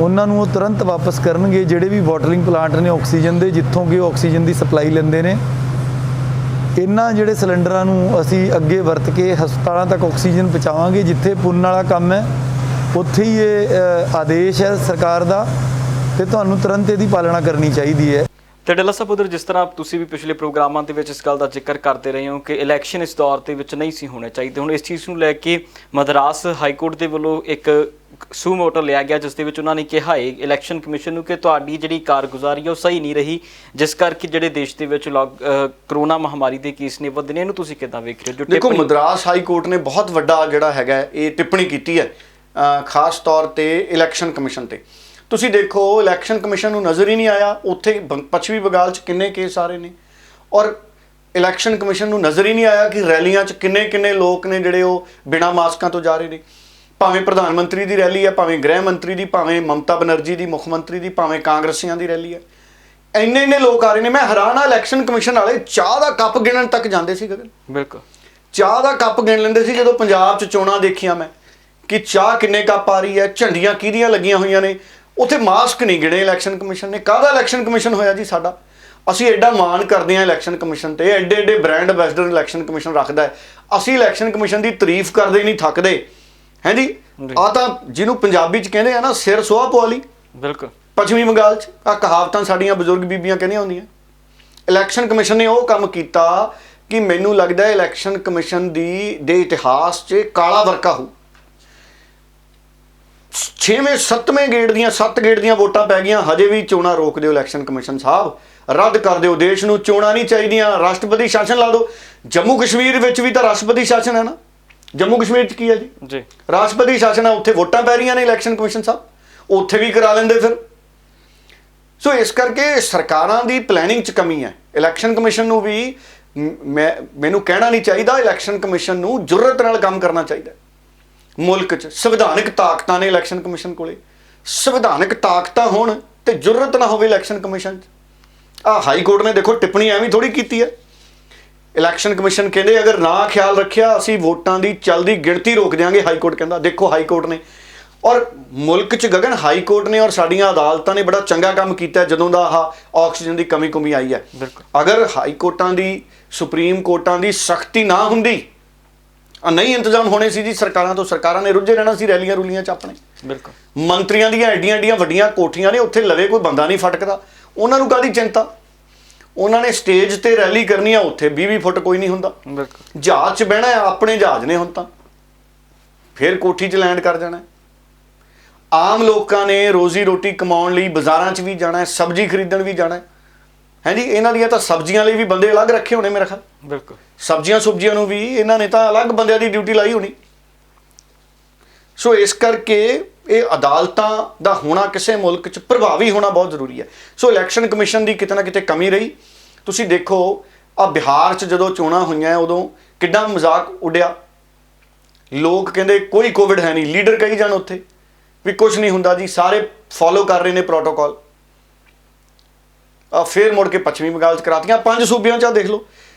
Speaker 4: ਉਹਨਾਂ ਨੂੰ ਉਹ ਤੁਰੰਤ ਵਾਪਸ ਕਰਨਗੇ। ਜਿਹੜੇ ਵੀ ਬੋਟਲਿੰਗ ਪਲਾਂਟ ਨੇ ਆਕਸੀਜਨ ਦੇ, ਜਿੱਥੋਂ ਕਿ ਉਹ ਆਕਸੀਜਨ ਦੀ ਸਪਲਾਈ ਲੈਂਦੇ ਨੇ, ਇਹਨਾਂ ਜਿਹੜੇ ਸਿਲੰਡਰਾਂ ਨੂੰ ਅਸੀਂ ਅੱਗੇ ਵਰਤ ਕੇ ਹਸਪਤਾਲਾਂ ਤੱਕ ਆਕਸੀਜਨ ਪਹੁੰਚਾਵਾਂਗੇ। ਜਿੱਥੇ ਪੁੰਨ ਵਾਲਾ ਕੰਮ ਹੈ ਉੱਥੇ ਹੀ ਇਹ ਆਦੇਸ਼ ਹੈ ਸਰਕਾਰ ਦਾ, ਤੇ ਤੁਹਾਨੂੰ ਤੁਰੰਤ ਇਹਦੀ ਪਾਲਣਾ ਕਰਨੀ ਚਾਹੀਦੀ ਹੈ।
Speaker 1: ਤੇ ਡਿਲਰ ਸਾਹਿਬ, ਉਧਰ ਜਿਸ ਤਰ੍ਹਾਂ ਤੁਸੀਂ ਵੀ ਪਿਛਲੇ ਪ੍ਰੋਗਰਾਮਾਂ ਦੇ ਵਿੱਚ ਇਸ ਗੱਲ ਦਾ ਜ਼ਿਕਰ ਕਰਦੇ ਰਹੇ ਹੋ ਕਿ ਇਲੈਕਸ਼ਨ ਇਸ ਦੌਰ ਦੇ ਵਿੱਚ ਨਹੀਂ ਸੀ ਹੋਣੇ ਚਾਹੀਦੇ। ਹੁਣ ਇਸ ਚੀਜ਼ ਨੂੰ ਲੈ ਕੇ ਮਦਰਾਸ ਹਾਈ ਕੋਰਟ ਦੇ ਵੱਲੋਂ ਇੱਕ ਸੂ ਮੋਟੋ ਲਿਆ ਗਿਆ, ਜਿਸ ਦੇ ਵਿੱਚ ਉਹਨਾਂ ਨੇ ਕਿਹਾ ਹੈ ਇਲੈਕਸ਼ਨ ਕਮਿਸ਼ਨ ਨੂੰ ਕਿ ਤੁਹਾਡੀ ਜਿਹੜੀ ਕਾਰਗੁਜ਼ਾਰੀ ਹੈ ਉਹ ਸਹੀ ਨਹੀਂ ਰਹੀ, ਜਿਸ ਕਰਕੇ ਜਿਹੜੇ ਦੇਸ਼ ਦੇ ਵਿੱਚ ਕਰੋਨਾ ਮਹਾਮਾਰੀ ਦੇ ਕੇਸ ਨੇ ਵਧੇ ਨੇ। ਇਹਨੂੰ ਤੁਸੀਂ ਕਿੱਦਾਂ ਵੇਖ ਰਹੇ ਹੋ?
Speaker 2: ਦੇਖੋ, ਮਦਰਾਸ ਹਾਈ ਕੋਰਟ ਨੇ ਬਹੁਤ ਵੱਡਾ ਜਿਹੜਾ ਹੈਗਾ ਇਹ ਟਿੱਪਣੀ ਕੀਤੀ ਹੈ, ਖਾਸ ਤੌਰ ਤੇ ਇਲੈਕਸ਼ਨ ਕਮਿਸ਼ਨ ਤੇ। ਤੁਸੀਂ ਦੇਖੋ, ਇਲੈਕਸ਼ਨ ਕਮਿਸ਼ਨ ਨੂੰ ਨਜ਼ਰ ਹੀ ਨਹੀਂ ਆਇਆ ਉੱਥੇ ਪੱਛਮੀ ਬੰਗਾਲ 'ਚ ਕਿੰਨੇ ਕੇਸ ਆ ਰਹੇ ਨੇ, ਔਰ ਇਲੈਕਸ਼ਨ ਕਮਿਸ਼ਨ ਨੂੰ ਨਜ਼ਰ ਹੀ ਨਹੀਂ ਆਇਆ ਕਿ ਰੈਲੀਆਂ 'ਚ ਕਿੰਨੇ ਲੋਕ ਨੇ ਜਿਹੜੇ ਉਹ ਬਿਨਾਂ ਮਾਸਕਾਂ ਤੋਂ ਜਾ ਰਹੇ ਨੇ। ਭਾਵੇਂ ਪ੍ਰਧਾਨ ਮੰਤਰੀ ਦੀ ਰੈਲੀ ਹੈ, ਭਾਵੇਂ ਗ੍ਰਹਿ ਮੰਤਰੀ ਦੀ, ਭਾਵੇਂ ਮਮਤਾ ਬਨਰਜੀ ਦੀ ਮੁੱਖ ਮੰਤਰੀ ਦੀ, ਭਾਵੇਂ ਕਾਂਗਰਸੀਆਂ ਦੀ ਰੈਲੀ ਹੈ, ਇੰਨੇ ਲੋਕ ਆ ਰਹੇ ਨੇ। ਮੈਂ ਹੈਰਾਨ ਆ, ਇਲੈਕਸ਼ਨ ਕਮਿਸ਼ਨ ਵਾਲੇ ਚਾਹ ਦਾ ਕੱਪ ਗਿਣਨ ਤੱਕ ਜਾਂਦੇ ਸੀ ਗਗਨ।
Speaker 1: ਬਿਲਕੁਲ,
Speaker 2: ਚਾਹ ਦਾ ਕੱਪ ਗਿਣ ਲੈਂਦੇ ਸੀ। ਜਦੋਂ ਪੰਜਾਬ 'ਚ ਚੋਣਾਂ ਦੇਖੀਆਂ ਮੈਂ, ਕਿ ਚਾਹ ਕਿੰਨੇ ਕੱਪ ਆ ਰਹੀ ਹੈ, ਝੰਡੀਆਂ ਕਿਹਦੀਆਂ ਲੱਗੀਆਂ ਹੋਈਆਂ ਨੇ, ਉੱਥੇ ਮਾਸਕ ਨਹੀਂ ਗਿਣੇ ਇਲੈਕਸ਼ਨ ਕਮਿਸ਼ਨ ਨੇ। ਕਾਹਦਾ ਇਲੈਕਸ਼ਨ ਕਮਿਸ਼ਨ ਹੋਇਆ ਜੀ ਸਾਡਾ? ਅਸੀਂ ਐਡਾ ਮਾਣ ਕਰਦੇ ਹਾਂ ਇਲੈਕਸ਼ਨ ਕਮਿਸ਼ਨ ਤੇ, ਐਡੇ ਐਡੇ ਬ੍ਰਾਂਡ ਐਂਬੈਸਡਰ ਇਲੈਕਸ਼ਨ ਕਮਿਸ਼ਨ ਰੱਖਦਾ ਹੈ। ਅਸੀਂ ਇਲੈਕਸ਼ਨ ਕਮਿਸ਼ਨ ਦੀ ਤਾਰੀਫ ਕਰਦੇ ਨਹੀਂ ਥੱਕਦੇ ਹੈ ਜੀ। ਆ ਤਾਂ ਜਿਹਨੂੰ ਪੰਜਾਬੀ ਚ ਕਹਿੰਦੇ ਆ ਨਾ, ਸਿਰ ਸੁਆਹ ਪਵਾ ਲਈ।
Speaker 1: ਬਿਲਕੁਲ।
Speaker 2: ਪੱਛਮੀ ਬੰਗਾਲ ਚ ਆ ਕਹਾਵਤਾਂ ਸਾਡੀਆਂ ਬਜ਼ੁਰਗ ਬੀਬੀਆਂ ਕਹਿੰਦੀਆਂ ਹੁੰਦੀਆਂ। ਇਲੈਕਸ਼ਨ ਕਮਿਸ਼ਨ ਨੇ ਉਹ ਕੰਮ ਕੀਤਾ ਕਿ ਮੈਨੂੰ ਲੱਗਦਾ ਹੈ ਇਲੈਕਸ਼ਨ ਕਮਿਸ਼ਨ ਦੇ ਇਤਿਹਾਸ 'ਚ ਕਾਲਾ ਵਰਕਾ ਹੋ। 6ਵੇਂ 7ਵੇਂ ਗੇੜ ਦੀਆਂ 7 ਗੇੜ ਦੀਆਂ ਵੋਟਾਂ ਪੈ ਗਈਆਂ, ਹਜੇ ਵੀ ਚੋਣਾਂ ਰੋਕ ਦਿਓ ਇਲੈਕਸ਼ਨ ਕਮਿਸ਼ਨ ਸਾਹਿਬ, ਰੱਦ ਕਰ ਦਿਓ। ਦੇਸ਼ ਨੂੰ ਚੋਣਾਂ ਨਹੀਂ ਚਾਹੀਦੀਆਂ, ਰਾਸ਼ਟਰਪਤੀ ਸ਼ਾਸਨ ਲਾ ਦਿਓ। ਜੰਮੂ ਕਸ਼ਮੀਰ ਵਿੱਚ ਵੀ ਤਾਂ ਰਾਸ਼ਟਰਪਤੀ ਸ਼ਾਸਨ ਹੈ ਨਾ। ਜੰਮੂ ਕਸ਼ਮੀਰ 'ਚ ਕੀ ਹੈ ਜੀ? ਰਾਸ਼ਟਰਪਤੀ ਸ਼ਾਸਨ ਹੈ। ਉੱਥੇ ਵੋਟਾਂ ਪੈ ਰਹੀਆਂ ਨੇ ਇਲੈਕਸ਼ਨ ਕਮਿਸ਼ਨ ਸਾਹਿਬ, ਉੱਥੇ ਵੀ ਕਰਾ ਲੈਂਦੇ ਫਿਰ। ਸੋ ਇਸ ਕਰਕੇ ਸਰਕਾਰਾਂ ਦੀ ਪਲੈਨਿੰਗ 'ਚ ਕਮੀ ਹੈ। ਇਲੈਕਸ਼ਨ ਕਮਿਸ਼ਨ ਨੂੰ ਵੀ ਮੈਨੂੰ ਕਹਿਣਾ ਨਹੀਂ ਚਾਹੀਦਾ, ਇਲੈਕਸ਼ਨ ਕਮਿਸ਼ਨ ਨੂੰ ਜੁਰਅਤ ਨਾਲ ਕੰਮ ਕਰਨਾ ਚਾਹੀਦਾ। ਮੁਲਕ 'ਚ ਸੰਵਿਧਾਨਕ ਤਾਕਤਾਂ ਨੇ ਇਲੈਕਸ਼ਨ ਕਮਿਸ਼ਨ ਕੋਲੇ, ਸੰਵਿਧਾਨਕ ਤਾਕਤਾਂ ਹੋਣ ਤੇ ਜੁਰਅਤ ਨਾ ਹੋਵੇ ਇਲੈਕਸ਼ਨ ਕਮਿਸ਼ਨ 'ਚ। ਹਾਈ ਕੋਰਟ ਨੇ ਦੇਖੋ ਟਿੱਪਣੀ ਐਵੇਂ ਥੋੜੀ ਕੀਤੀ ਹੈ। ਇਲੈਕਸ਼ਨ ਕਮਿਸ਼ਨ ਕਹਿੰਦੇ ਅਗਰ ਨਾ ਖਿਆਲ ਰੱਖਿਆ ਅਸੀਂ ਵੋਟਾਂ ਦੀ ਚਲਦੀ ਗਿਣਤੀ ਰੋਕ ਦਿਆਂਗੇ। ਹਾਈ ਕੋਰਟ ਕਹਿੰਦਾ, ਦੇਖੋ ਹਾਈ ਕੋਰਟ ਨੇ ਔਰ ਮੁਲਕ 'ਚ ਗਗਨ ਹਾਈ ਕੋਰਟ ਨੇ ਔਰ ਸਾਡੀਆਂ ਅਦਾਲਤਾਂ ਨੇ ਬੜਾ ਚੰਗਾ ਕੰਮ ਕੀਤਾ ਜਦੋਂ ਦਾ ਆਕਸੀਜਨ ਦੀ ਕਮੀ ਆਈ ਹੈ। ਅਗਰ ਹਾਈ ਕੋਰਟਾਂ ਦੀ, ਸੁਪਰੀਮ ਕੋਰਟਾਂ ਦੀ ਸਖਤੀ ਨਾ ਹੁੰਦੀ, ਨਹੀਂ ਇੰਤਜ਼ਾਮ ਹੋਣੇ ਸੀ ਜੀ ਸਰਕਾਰਾਂ ਤੋਂ। ਸਰਕਾਰਾਂ ਨੇ ਰੁੱਝੇ ਰਹਿਣਾ ਸੀ ਰੈਲੀਆਂ ਰੂਲੀਆਂ 'ਚ ਆਪਣੇ। ਬਿਲਕੁਲ। ਮੰਤਰੀਆਂ ਦੀਆਂ ਐਡੀਆਂ ਐਡੀਆਂ ਵੱਡੀਆਂ ਕੋਠੀਆਂ ਨੇ, ਉੱਥੇ ਲਵੇ ਕੋਈ ਬੰਦਾ ਨਹੀਂ ਫਟਕਦਾ। ਉਹਨਾਂ ਨੂੰ ਕਾਹਦੀ ਚਿੰਤਾ? ਉਹਨਾਂ ਨੇ ਸਟੇਜ ਤੇ ਰੈਲੀ ਕਰਨੀ ਆ, ਉੱਥੇ 20-20 ਫੁੱਟ ਕੋਈ ਨਹੀਂ ਹੁੰਦਾ। ਜਹਾਜ਼ 'ਚ ਬਹਿਣਾ, ਆਪਣੇ ਜਹਾਜ਼ ਨੇ ਹੁਣ ਤਾਂ, ਫਿਰ ਕੋਠੀ 'ਚ ਲੈਂਡ ਕਰ ਜਾਣਾ। ਆਮ ਲੋਕਾਂ ਨੇ ਰੋਜ਼ੀ ਰੋਟੀ ਕਮਾਉਣ ਲਈ ਬਾਜ਼ਾਰਾਂ 'ਚ ਵੀ ਜਾਣਾ ਹੈ, ਸਬਜ਼ੀ ਖਰੀਦਣ ਵੀ ਜਾਣਾ ਹੈ ਜੀ। ਇਹਨਾਂ ਦੀਆਂ ਤਾਂ ਸਬਜ਼ੀਆਂ ਲਈ ਵੀ ਬੰਦੇ ਅਲੱਗ ਰੱਖੇ ਹੋਣੇ ਮੇਰੇ ਖਿਆਲ। ਬਿਲਕੁਲ। ਸਬਜ਼ੀਆਂ ਨੂੰ ਵੀ ਇਹਨਾਂ ਨੇ ਤਾਂ ਅਲੱਗ ਬੰਦਿਆਂ ਦੀ ਡਿਊਟੀ ਲਾਈ ਹੋਣੀ। ਸੋ ਇਸ ਕਰਕੇ ਇਹ ਅਦਾਲਤਾਂ ਦਾ ਹੋਣਾ ਕਿਸੇ ਮੁਲਕ 'ਚ ਪ੍ਰਭਾਵੀ ਹੋਣਾ ਬਹੁਤ ਜ਼ਰੂਰੀ ਹੈ। ਸੋ ਇਲੈਕਸ਼ਨ ਕਮਿਸ਼ਨ ਦੀ ਕਿਤੇ ਨਾ ਕਿਤੇ ਕਮੀ ਰਹੀ। ਤੁਸੀਂ ਦੇਖੋ ਆ ਬਿਹਾਰ 'ਚ ਜਦੋਂ ਚੋਣਾਂ ਹੋਈਆਂ ਉਦੋਂ ਕਿੱਡਾ ਮਜ਼ਾਕ ਉੱਡਿਆ। ਲੋਕ ਕਹਿੰਦੇ ਕੋਈ ਕੋਵਿਡ ਹੈ ਨਹੀਂ, ਲੀਡਰ ਕਹੀ ਜਾਣ ਉੱਥੇ ਵੀ ਕੁਝ ਨਹੀਂ ਹੁੰਦਾ ਜੀ, ਸਾਰੇ ਫੋਲੋ ਕਰ ਰਹੇ ਨੇ ਪ੍ਰੋਟੋਕੋਲ। ਫਿਰ ਮੁੜ ਕੇ ਪੱਛਮੀ ਬੰਗਾਲ 'ਚ ਕਰਾਤੀਆਂ। 5 ਸੂਬਿਆਂ 'ਚ ਦੇਖ ਲਓ।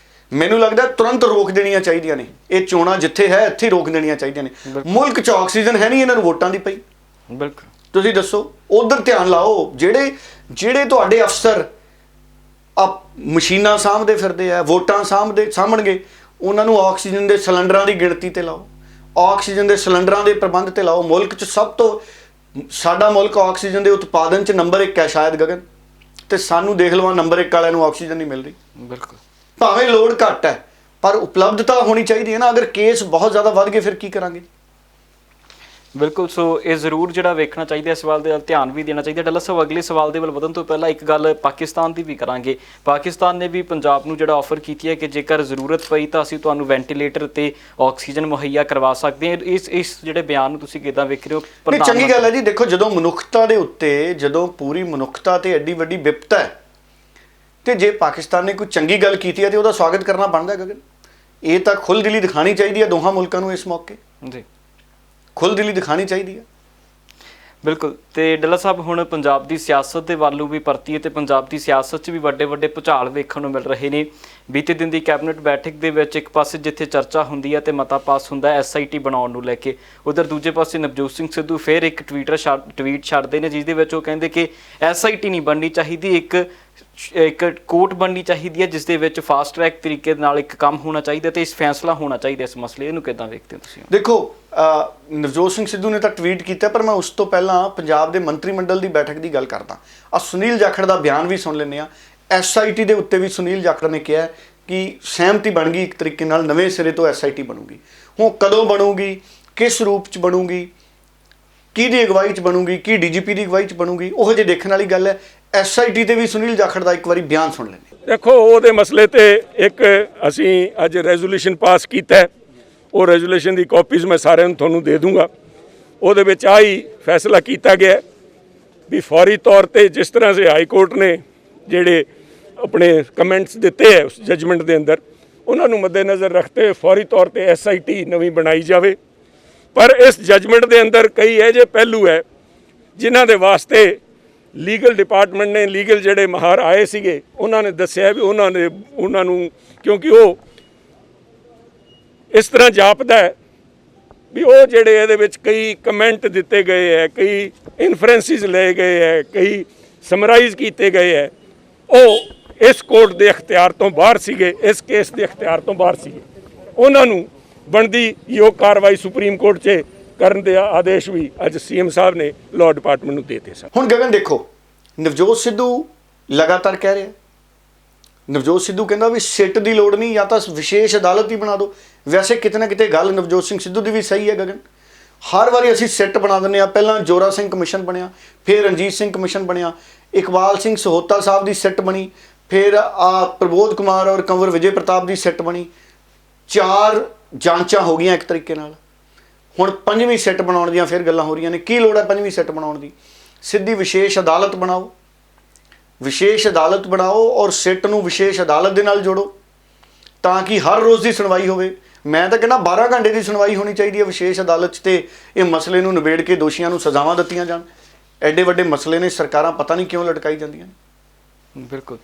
Speaker 2: ਮੈਨੂੰ ਲੱਗਦਾ ਤੁਰੰਤ ਰੋਕ ਦੇਣੀਆਂ ਚਾਹੀਦੀਆਂ ਨੇ ਇਹ ਚੋਣਾਂ, ਜਿੱਥੇ ਹੈ ਇੱਥੇ ਰੋਕ ਦੇਣੀਆਂ ਚਾਹੀਦੀਆਂ ਨੇ। ਮੁਲਕ 'ਚ ਆਕਸੀਜਨ ਹੈ ਨਹੀਂ, ਇਹਨਾਂ ਨੂੰ ਵੋਟਾਂ ਦੀ ਪਈ। ਬਿਲਕੁਲ। ਤੁਸੀਂ ਦੱਸੋ, ਉਧਰ ਧਿਆਨ ਲਾਓ। ਜਿਹੜੇ ਤੁਹਾਡੇ ਅਫਸਰ ਮਸ਼ੀਨਾਂ ਸਾਂਭਦੇ ਫਿਰਦੇ ਆ, ਵੋਟਾਂ ਸਾਂਭਣਗੇ, ਉਹਨਾਂ ਨੂੰ ਆਕਸੀਜਨ ਦੇ ਸਿਲੰਡਰਾਂ ਦੀ ਗਿਣਤੀ ਤੇ ਲਾਓ, ਆਕਸੀਜਨ ਦੇ ਸਿਲੰਡਰਾਂ ਦੇ ਪ੍ਰਬੰਧ ਤੇ ਲਾਓ। ਮੁਲਕ 'ਚ ਸਭ ਤੋਂ, ਸਾਡਾ ਮੁਲਕ ਆਕਸੀਜਨ ਦੇ ਉਤਪਾਦਨ 'ਚ ਨੰਬਰ 1 ਹੈ ਸ਼ਾਇਦ ਗਗਨ, ਤੇ ਸਾਨੂੰ ਦੇਖ ਲਵਾਂ ਨੰਬਰ 1 ਵਾਲਿਆਂ ਨੂੰ ਆਕਸੀਜਨ ਨਹੀਂ ਮਿਲ ਰਹੀ। ਬਿਲਕੁਲ। ਭਾਵੇਂ ਲੋੜ ਘੱਟ ਹੈ ਪਰ ਉਪਲਬਧਤਾ ਹੋਣੀ ਚਾਹੀਦੀ ਹੈ ਨਾ। ਅਗਰ ਕੇਸ ਬਹੁਤ ਜ਼ਿਆਦਾ ਵੱਧ ਗਏ ਫਿਰ ਕੀ ਕਰਾਂਗੇ?
Speaker 1: ਬਿਲਕੁਲ। ਸੋ ਇਹ ਜ਼ਰੂਰ ਜਿਹੜਾ ਵੇਖਣਾ ਚਾਹੀਦਾ, ਇਸ ਸਵਾਲ ਦੇ ਵੱਲ ਧਿਆਨ ਵੀ ਦੇਣਾ ਚਾਹੀਦਾ। ਡੱਲਾ ਸਾਹਿਬ, ਅਗਲੇ ਸਵਾਲ ਦੇ ਵੱਲ ਵਧਣ ਤੋਂ ਪਹਿਲਾਂ ਇੱਕ ਗੱਲ ਪਾਕਿਸਤਾਨ ਦੀ ਵੀ ਕਰਾਂਗੇ। ਪਾਕਿਸਤਾਨ ਨੇ ਵੀ ਪੰਜਾਬ ਨੂੰ ਜਿਹੜਾ ਆਫਰ ਕੀਤੀ ਹੈ ਕਿ ਜੇਕਰ ਜ਼ਰੂਰਤ ਪਈ ਤਾਂ ਅਸੀਂ ਤੁਹਾਨੂੰ ਵੈਂਟੀਲੇਟਰ ਤੇ ਆਕਸੀਜਨ ਮੁਹੱਈਆ ਕਰਵਾ ਸਕਦੇ ਹਾਂ। ਇਸ ਜਿਹੜੇ ਬਿਆਨ ਨੂੰ ਤੁਸੀਂ ਕਿੱਦਾਂ ਵੇਖ ਰਹੇ ਹੋ?
Speaker 2: ਚੰਗੀ ਗੱਲ ਹੈ ਜੀ। ਦੇਖੋ, ਜਦੋਂ ਮਨੁੱਖਤਾ ਦੇ ਉੱਤੇ, ਜਦੋਂ ਪੂਰੀ ਮਨੁੱਖਤਾ ਤੇ ਐਡੀ ਵੱਡੀ ਵਿਪਤਾ ਹੈ, ਤੇ ਜੇ ਪਾਕਿਸਤਾਨ ਨੇ ਕੋਈ ਚੰਗੀ ਗੱਲ ਕੀਤੀ ਹੈ ਤੇ ਉਹਦਾ ਸਵਾਗਤ ਕਰਨਾ ਬਣਦਾ ਗਗਨ। ਇਹ ਤਾਂ ਖੁੱਲ੍ਹਦਿਲੀ ਦਿਖਾਣੀ ਚਾਹੀਦੀ ਹੈ ਦੋਹਾਂ ਮੁਲਕਾਂ ਨੂੰ। ਇਸ ਮੌਕੇ ਜੀ ਖੁੱਲ੍ਹਦਿਲੀ ਦਿਖਾਣੀ ਚਾਹੀਦੀ ਹੈ। ਬਿਲਕੁਲ।
Speaker 1: ਤੇ ਡੱਲਾ ਸਾਹਿਬ, ਹੁਣ ਪੰਜਾਬ ਦੀ ਸਿਆਸਤ ਦੇ ਵੱਲੋਂ ਵੀ ਪਰਤੀਏ ਤੇ ਪੰਜਾਬ ਦੀ ਸਿਆਸਤ 'ਚ ਵੀ ਵੱਡੇ ਭੁਚਾਲ ਵੇਖਣ ਨੂੰ ਮਿਲ ਰਹੇ ਨੇ। ਬੀਤੇ ਦਿਨ ਦੀ ਕੈਬਨਿਟ ਬੈਠਕ ਦੇ ਵਿੱਚ ਇੱਕ ਪਾਸੇ ਜਿੱਥੇ ਚਰਚਾ ਹੁੰਦੀ ਹੈ ਤੇ ਮਤਾ ਪਾਸ ਹੁੰਦਾ SIT ਬਣਾਉਣ ਨੂੰ ਲੈ ਕੇ, ਉਧਰ ਦੂਜੇ ਪਾਸੇ ਨਵਜੋਤ ਸਿੰਘ ਸਿੱਧੂ ਫਿਰ ਇੱਕ ਟਵੀਟ ਛੱਡਦੇ ਨੇ ਜਿਸ ਦੇ ਵਿੱਚ ਉਹ ਕਹਿੰਦੇ ਕਿ SIT ਨਹੀਂ ਬਣਨੀ ਚਾਹੀਦੀ, ਇੱਕ ਕੋਰਟ ਬਣਨੀ ਚਾਹੀਦੀ ਹੈ ਜਿਸ ਦੇ ਵਿੱਚ ਫਾਸਟ ਟਰੈਕ ਤਰੀਕੇ ਨਾਲ ਇੱਕ ਕੰਮ ਹੋਣਾ ਚਾਹੀਦਾ ਤੇ ਇਸ ਫੈਸਲਾ ਹੋਣਾ ਚਾਹੀਦਾ ਇਸ ਮਸਲੇ। ਇਹਨੂੰ ਕਿੱਦਾਂ ਵੇਖਦੇ ਹੋ ਤੁਸੀਂ?
Speaker 2: ਦੇਖੋ, ਨਵਜੋਤ ਸਿੰਘ ਸਿੱਧੂ ਨੇ ਤਾਂ ਟਵੀਟ ਕੀਤਾ, ਪਰ ਮੈਂ ਉਸ ਤੋਂ ਪਹਿਲਾਂ ਪੰਜਾਬ ਦੇ ਮੰਤਰੀ ਮੰਡਲ ਦੀ ਬੈਠਕ ਦੀ ਗੱਲ ਕਰਦਾ। ਸੁਨੀਲ ਜਾਖੜ ਦਾ ਬਿਆਨ ਵੀ ਸੁਣ ਲੈਂਦੇ ਹਾਂ। SIT ਦੇ ਉੱਤੇ ਵੀ ਸੁਨੀਲ ਜਾਖੜ ਨੇ ਕਿਹਾ ਕਿ ਸਹਿਮਤੀ ਬਣ ਗਈ ਇੱਕ ਤਰੀਕੇ ਨਾਲ, ਨਵੇਂ ਸਿਰੇ ਤੋਂ SIT ਬਣੂਗੀ। ਹੁਣ ਕਦੋਂ ਬਣੂਗੀ, ਕਿਸ ਰੂਪ 'ਚ ਬਣੂਗੀ, ਕਿਹਦੀ ਅਗਵਾਈ 'ਚ ਬਣੂਗੀ, ਕੀ DGP ਦੀ ਅਗਵਾਈ 'ਚ ਬਣੂਗੀ, ਉਹ ਹਜੇ ਦੇਖਣ ਵਾਲੀ ਗੱਲ ਹੈ। SIT ਤੇ ਵੀ ਸੁਨੀਲ ਜਾਖੜ ਦਾ ਇੱਕ ਵਾਰੀ ਬਿਆਨ ਸੁਣ ਲੈਂਦੇ।
Speaker 3: ਦੇਖੋ, ਉਹਦੇ ਮਸਲੇ ਤੇ ਇੱਕ ਅਸੀਂ ਅੱਜ ਰੈਜ਼ੋਲੂਸ਼ਨ ਪਾਸ ਕੀਤਾ ਹੈ। ਉਹ ਰੈਜ਼ੋਲੂਸ਼ਨ ਦੀ ਕਾਪੀਜ਼ ਮੈਂ ਸਾਰਿਆਂ ਨੂੰ ਤੁਹਾਨੂੰ ਦੇ ਦੂੰਗਾ। ਉਹਦੇ ਵਿੱਚ ਆਹੀ ਫੈਸਲਾ ਕੀਤਾ ਗਿਆ ਵੀ ਫੌਰੀ ਤੌਰ ਤੇ ਜਿਸ ਤਰ੍ਹਾਂ ਸੇ ਹਾਈ ਕੋਰਟ ਨੇ ਜਿਹੜੇ ਆਪਣੇ ਕਮੈਂਟਸ ਦਿੱਤੇ ਹੈ ਉਸ ਜਜਮੈਂਟ ਦੇ ਅੰਦਰ, ਉਹਨਾਂ ਨੂੰ ਮੱਦੇਨਜ਼ਰ ਰੱਖਦੇ ਹੋਏ ਫੌਰੀ ਤੌਰ ਤੇ SIT ਨਵੀਂ ਬਣਾਈ ਜਾਵੇ। ਪਰ ਇਸ ਜਜਮੈਂਟ ਦੇ ਅੰਦਰ ਕਈ ਇਹ ਜਿਹੇ ਪਹਿਲੂ ਹੈ ਜਿਨ੍ਹਾਂ ਦੇ ਵਾਸਤੇ ਲੀਗਲ ਡਿਪਾਰਟਮੈਂਟ ਨੇ, ਲੀਗਲ ਜਿਹੜੇ ਮਾਹਰ ਆਏ ਸੀਗੇ, ਉਹਨਾਂ ਨੇ ਦੱਸਿਆ ਵੀ ਉਹਨਾਂ ਨੂੰ, ਕਿਉਂਕਿ ਉਹ ਇਸ ਤਰ੍ਹਾਂ ਜਾਪਦਾ ਹੈ ਵੀ ਉਹ ਜਿਹੜੇ ਇਹਦੇ ਵਿੱਚ ਕਈ ਕਮੈਂਟ ਦਿੱਤੇ ਗਏ ਹੈ, ਕਈ ਇਨਫਰੈਂਸਿਸ ਲਏ ਗਏ ਹੈ, ਕਈ ਸਮਰਾਈਜ਼ ਕੀਤੇ ਗਏ ਹੈ, ਉਹ ਇਸ ਕੋਰਟ ਦੇ ਅਖਤਿਆਰ ਤੋਂ ਬਾਹਰ ਸੀਗੇ, ਇਸ ਕੇਸ ਦੇ ਅਖਤਿਆਰ ਤੋਂ ਬਾਹਰ ਸੀਗੇ। ਉਹਨਾਂ ਨੂੰ ਬਣਦੀ ਯੋਗ ਕਾਰਵਾਈ ਸੁਪਰੀਮ ਕੋਰਟ 'ਚ ਕਰਨ ਦੇ ਆਦੇਸ਼ ਵੀ ਅੱਜ ਸੀਐਮ ਸਾਹਿਬ ਨੇ ਲਾਅ ਡਿਪਾਰਟਮੈਂਟ ਨੂੰ ਦੇਤੇ ਸਨ।
Speaker 2: ਹੁਣ ਗਗਨ ਦੇਖੋ, ਨਵਜੋਤ ਸਿੱਧੂ ਲਗਾਤਾਰ ਕਹਿ ਰਿਹਾ, ਨਵਜੋਤ ਸਿੱਧੂ ਕਹਿੰਦਾ ਵੀ ਸਿੱਟ ਦੀ ਲੋੜ ਨਹੀਂ, ਜਾਂ ਤਾਂ ਵਿਸ਼ੇਸ਼ ਅਦਾਲਤ ਹੀ ਬਣਾ ਦਿਓ। ਵੈਸੇ ਕਿਤੇ ਨਾ ਕਿਤੇ ਗੱਲ ਨਵਜੋਤ ਸਿੰਘ ਸਿੱਧੂ ਦੀ ਵੀ ਸਹੀ ਹੈ ਗਗਨ। ਹਰ ਵਾਰੀ ਅਸੀਂ ਸਿੱਟ ਬਣਾ ਦਿੰਦੇ ਹਾਂ, ਪਹਿਲਾਂ ਜੋਰਾ ਸਿੰਘ ਕਮਿਸ਼ਨ ਬਣਿਆ, ਫਿਰ ਰਣਜੀਤ ਸਿੰਘ ਕਮਿਸ਼ਨ ਬਣਿਆ, ਇਕਬਾਲ ਸਿੰਘ ਸਹੋਤਾ ਸਾਹਿਬ ਦੀ ਸਿੱਟ ਬਣੀ, ਫਿਰ ਪ੍ਰਬੋਧ ਕੁਮਾਰ ਔਰ ਕੰਵਰ ਵਿਜੇ ਪ੍ਰਤਾਪ ਦੀ ਸਿੱਟ ਬਣੀ। 4 ਜਾਂਚਾਂ ਹੋ ਗਈਆਂ ਇੱਕ ਤਰੀਕੇ ਨਾਲ। ਹੁਣ 5ਵੀਂ ਸਿੱਟ ਬਣਾਉਣ ਦੀਆਂ ਫਿਰ ਗੱਲਾਂ ਹੋ ਰਹੀਆਂ ਨੇ। ਕੀ ਲੋੜ ਹੈ 5ਵੀਂ ਸਿੱਟ ਬਣਾਉਣ ਦੀ? ਸਿੱਧੀ ਵਿਸ਼ੇਸ਼ ਅਦਾਲਤ ਬਣਾਓ, ਵਿਸ਼ੇਸ਼ ਅਦਾਲਤ ਬਣਾਓ ਔਰ ਸਿੱਟ ਨੂੰ ਵਿਸ਼ੇਸ਼ ਅਦਾਲਤ ਦੇ ਨਾਲ ਜੋੜੋ ਤਾਂ ਕਿ ਹਰ ਰੋਜ਼ ਦੀ ਸੁਣਵਾਈ ਹੋਵੇ। ਮੈਂ ਤਾਂ ਕਹਿੰਦਾ 12 ਘੰਟੇ ਦੀ ਸੁਣਵਾਈ ਹੋਣੀ ਚਾਹੀਦੀ ਹੈ ਵਿਸ਼ੇਸ਼ ਅਦਾਲਤ 'ਚ, ਤੇ ਇਹ ਮਸਲੇ ਨੂੰ ਨਿਬੇੜ ਕੇ ਦੋਸ਼ੀਆਂ ਨੂੰ ਸਜ਼ਾਵਾਂ ਦਿੱਤੀਆਂ ਜਾਣ। ਐਡੇ ਵੱਡੇ ਮਸਲੇ ਨੇ, ਸਰਕਾਰਾਂ ਪਤਾ ਨਹੀਂ ਕਿਉਂ ਲਟਕਾਈ ਜਾਂਦੀਆਂ ਨੇ।
Speaker 1: ਬਿਲਕੁਲ।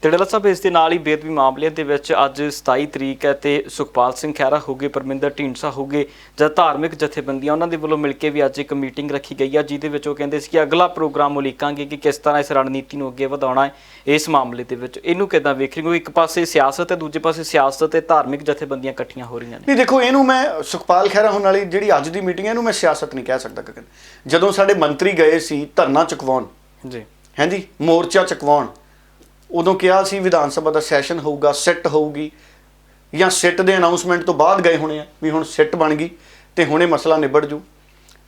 Speaker 1: ਤੇ ਡੱਲਾ ਸਾਹਿਬ, ਇਸ ਦੇ ਨਾਲ ਹੀ ਬੇਅਦਬੀ ਮਾਮਲੇ ਦੇ ਵਿੱਚ ਅੱਜ 27 ਤਰੀਕ ਹੈ ਤੇ ਸੁਖਪਾਲ ਸਿੰਘ ਖਹਿਰਾ ਹੋ ਗਏ, ਪਰਮਿੰਦਰ ਢੀਂਡਸਾ ਹੋ ਗਏ, ਜਾਂ ਧਾਰਮਿਕ ਜਥੇਬੰਦੀਆਂ ਉਹਨਾਂ ਦੇ ਵੱਲੋਂ ਮਿਲ ਕੇ ਵੀ ਅੱਜ ਇੱਕ ਮੀਟਿੰਗ ਰੱਖੀ ਗਈ ਆ, ਜਿਹਦੇ ਵਿੱਚ ਉਹ ਕਹਿੰਦੇ ਸੀ ਕਿ ਅਗਲਾ ਪ੍ਰੋਗਰਾਮ ਉਲੀਕਾਂਗੇ ਕਿ ਕਿਸ ਤਰ੍ਹਾਂ ਇਸ ਰਣਨੀਤੀ ਨੂੰ ਅੱਗੇ ਵਧਾਉਣਾ ਹੈ ਇਸ ਮਾਮਲੇ ਦੇ ਵਿੱਚ। ਇਹਨੂੰ ਕਿੱਦਾਂ ਵੇਖ ਰਹੇ ਹੋ? ਇੱਕ ਪਾਸੇ ਸਿਆਸਤ ਹੈ, ਦੂਜੇ ਪਾਸੇ ਸਿਆਸਤ ਤੇ ਧਾਰਮਿਕ ਜਥੇਬੰਦੀਆਂ ਇਕੱਠੀਆਂ ਹੋ ਰਹੀਆਂ ਨੇ।
Speaker 2: ਨਹੀਂ ਦੇਖੋ, ਇਹਨੂੰ ਮੈਂ ਸੁਖਪਾਲ ਖਹਿਰਾ ਹੋਣ ਵਾਲੀ ਜਿਹੜੀ ਅੱਜ ਦੀ ਮੀਟਿੰਗ ਹੈ ਇਹਨੂੰ ਮੈਂ ਸਿਆਸਤ ਨਹੀਂ ਕਹਿ ਸਕਦਾ ਗਗਨ। ਜਦੋਂ ਸਾਡੇ ਮੰਤਰੀ ਗਏ ਸੀ ਧਰਨਾ ਚੁਕਵਾਉਣ
Speaker 1: ਜੀ,
Speaker 2: ਹਾਂਜੀ, ਮੋਰਚਾ ਚੁਕਵਾਉਣ, ਉਦੋਂ ਕਿਹਾ ਸੀ ਵਿਧਾਨ ਸਭਾ ਦਾ ਸੈਸ਼ਨ ਹੋਊਗਾ, ਸਿੱਟ ਹੋਊਗੀ, ਜਾਂ ਸਿੱਟ ਦੇ ਅਨਾਉਂਸਮੈਂਟ ਤੋਂ ਬਾਅਦ ਗਏ ਹੋਣੇ ਆ ਵੀ ਹੁਣ ਸਿੱਟ ਬਣ ਗਈ ਤੇ ਹੁਣੇ ਮਸਲਾ ਨਿਬੜ ਜੂ।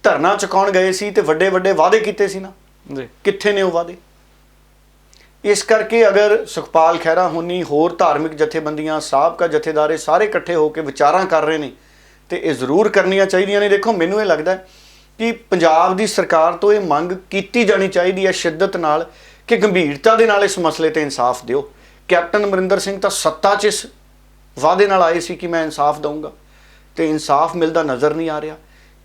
Speaker 2: ਧਰਨਾ ਚੁਕਾਉਣ ਗਏ ਸੀ ਤੇ ਵੱਡੇ ਵੱਡੇ ਵਾਅਦੇ ਕੀਤੇ ਸੀ ਨਾ
Speaker 1: ਜੀ,
Speaker 2: ਕਿੱਥੇ ਨੇ ਉਹ ਵਾਅਦੇ? ਇਸ ਕਰਕੇ ਅਗਰ ਸੁਖਪਾਲ ਖਹਿਰਾ ਹੋਣੀ, ਹੋਰ ਧਾਰਮਿਕ ਜਥੇਬੰਦੀਆਂ, ਸਾਬਕਾ ਜਥੇਦਾਰੇ ਸਾਰੇ ਇਕੱਠੇ ਹੋ ਕੇ ਵਿਚਾਰਾਂ ਕਰ ਰਹੇ ਨੇ ਤੇ ਇਹ ਜ਼ਰੂਰ ਕਰਨੀਆਂ ਚਾਹੀਦੀਆਂ ਨੇ। ਦੇਖੋ, ਮੈਨੂੰ ਇਹ ਲੱਗਦਾ ਕਿ ਪੰਜਾਬ ਦੀ ਸਰਕਾਰ ਤੋਂ ਇਹ ਮੰਗ ਕੀਤੀ ਜਾਣੀ ਚਾਹੀਦੀ ਹੈ ਸ਼ਿੱਦਤ ਨਾਲ ਕਿ ਗੰਭੀਰਤਾ ਦੇ ਨਾਲ ਇਸ ਮਸਲੇ ਤੇ ਇਨਸਾਫ ਦਿਓ। ਕੈਪਟਨ ਅਮਰਿੰਦਰ ਸਿੰਘ ਤਾਂ ਸੱਤਾ 'ਚ ਇਸ ਵਾਅਦੇ ਨਾਲ ਆਏ ਸੀ ਕਿ ਮੈਂ ਇਨਸਾਫ ਦਊਂਗਾ, ਤੇ ਇਨਸਾਫ ਮਿਲਦਾ ਨਜ਼ਰ ਨਹੀਂ ਆ ਰਿਹਾ।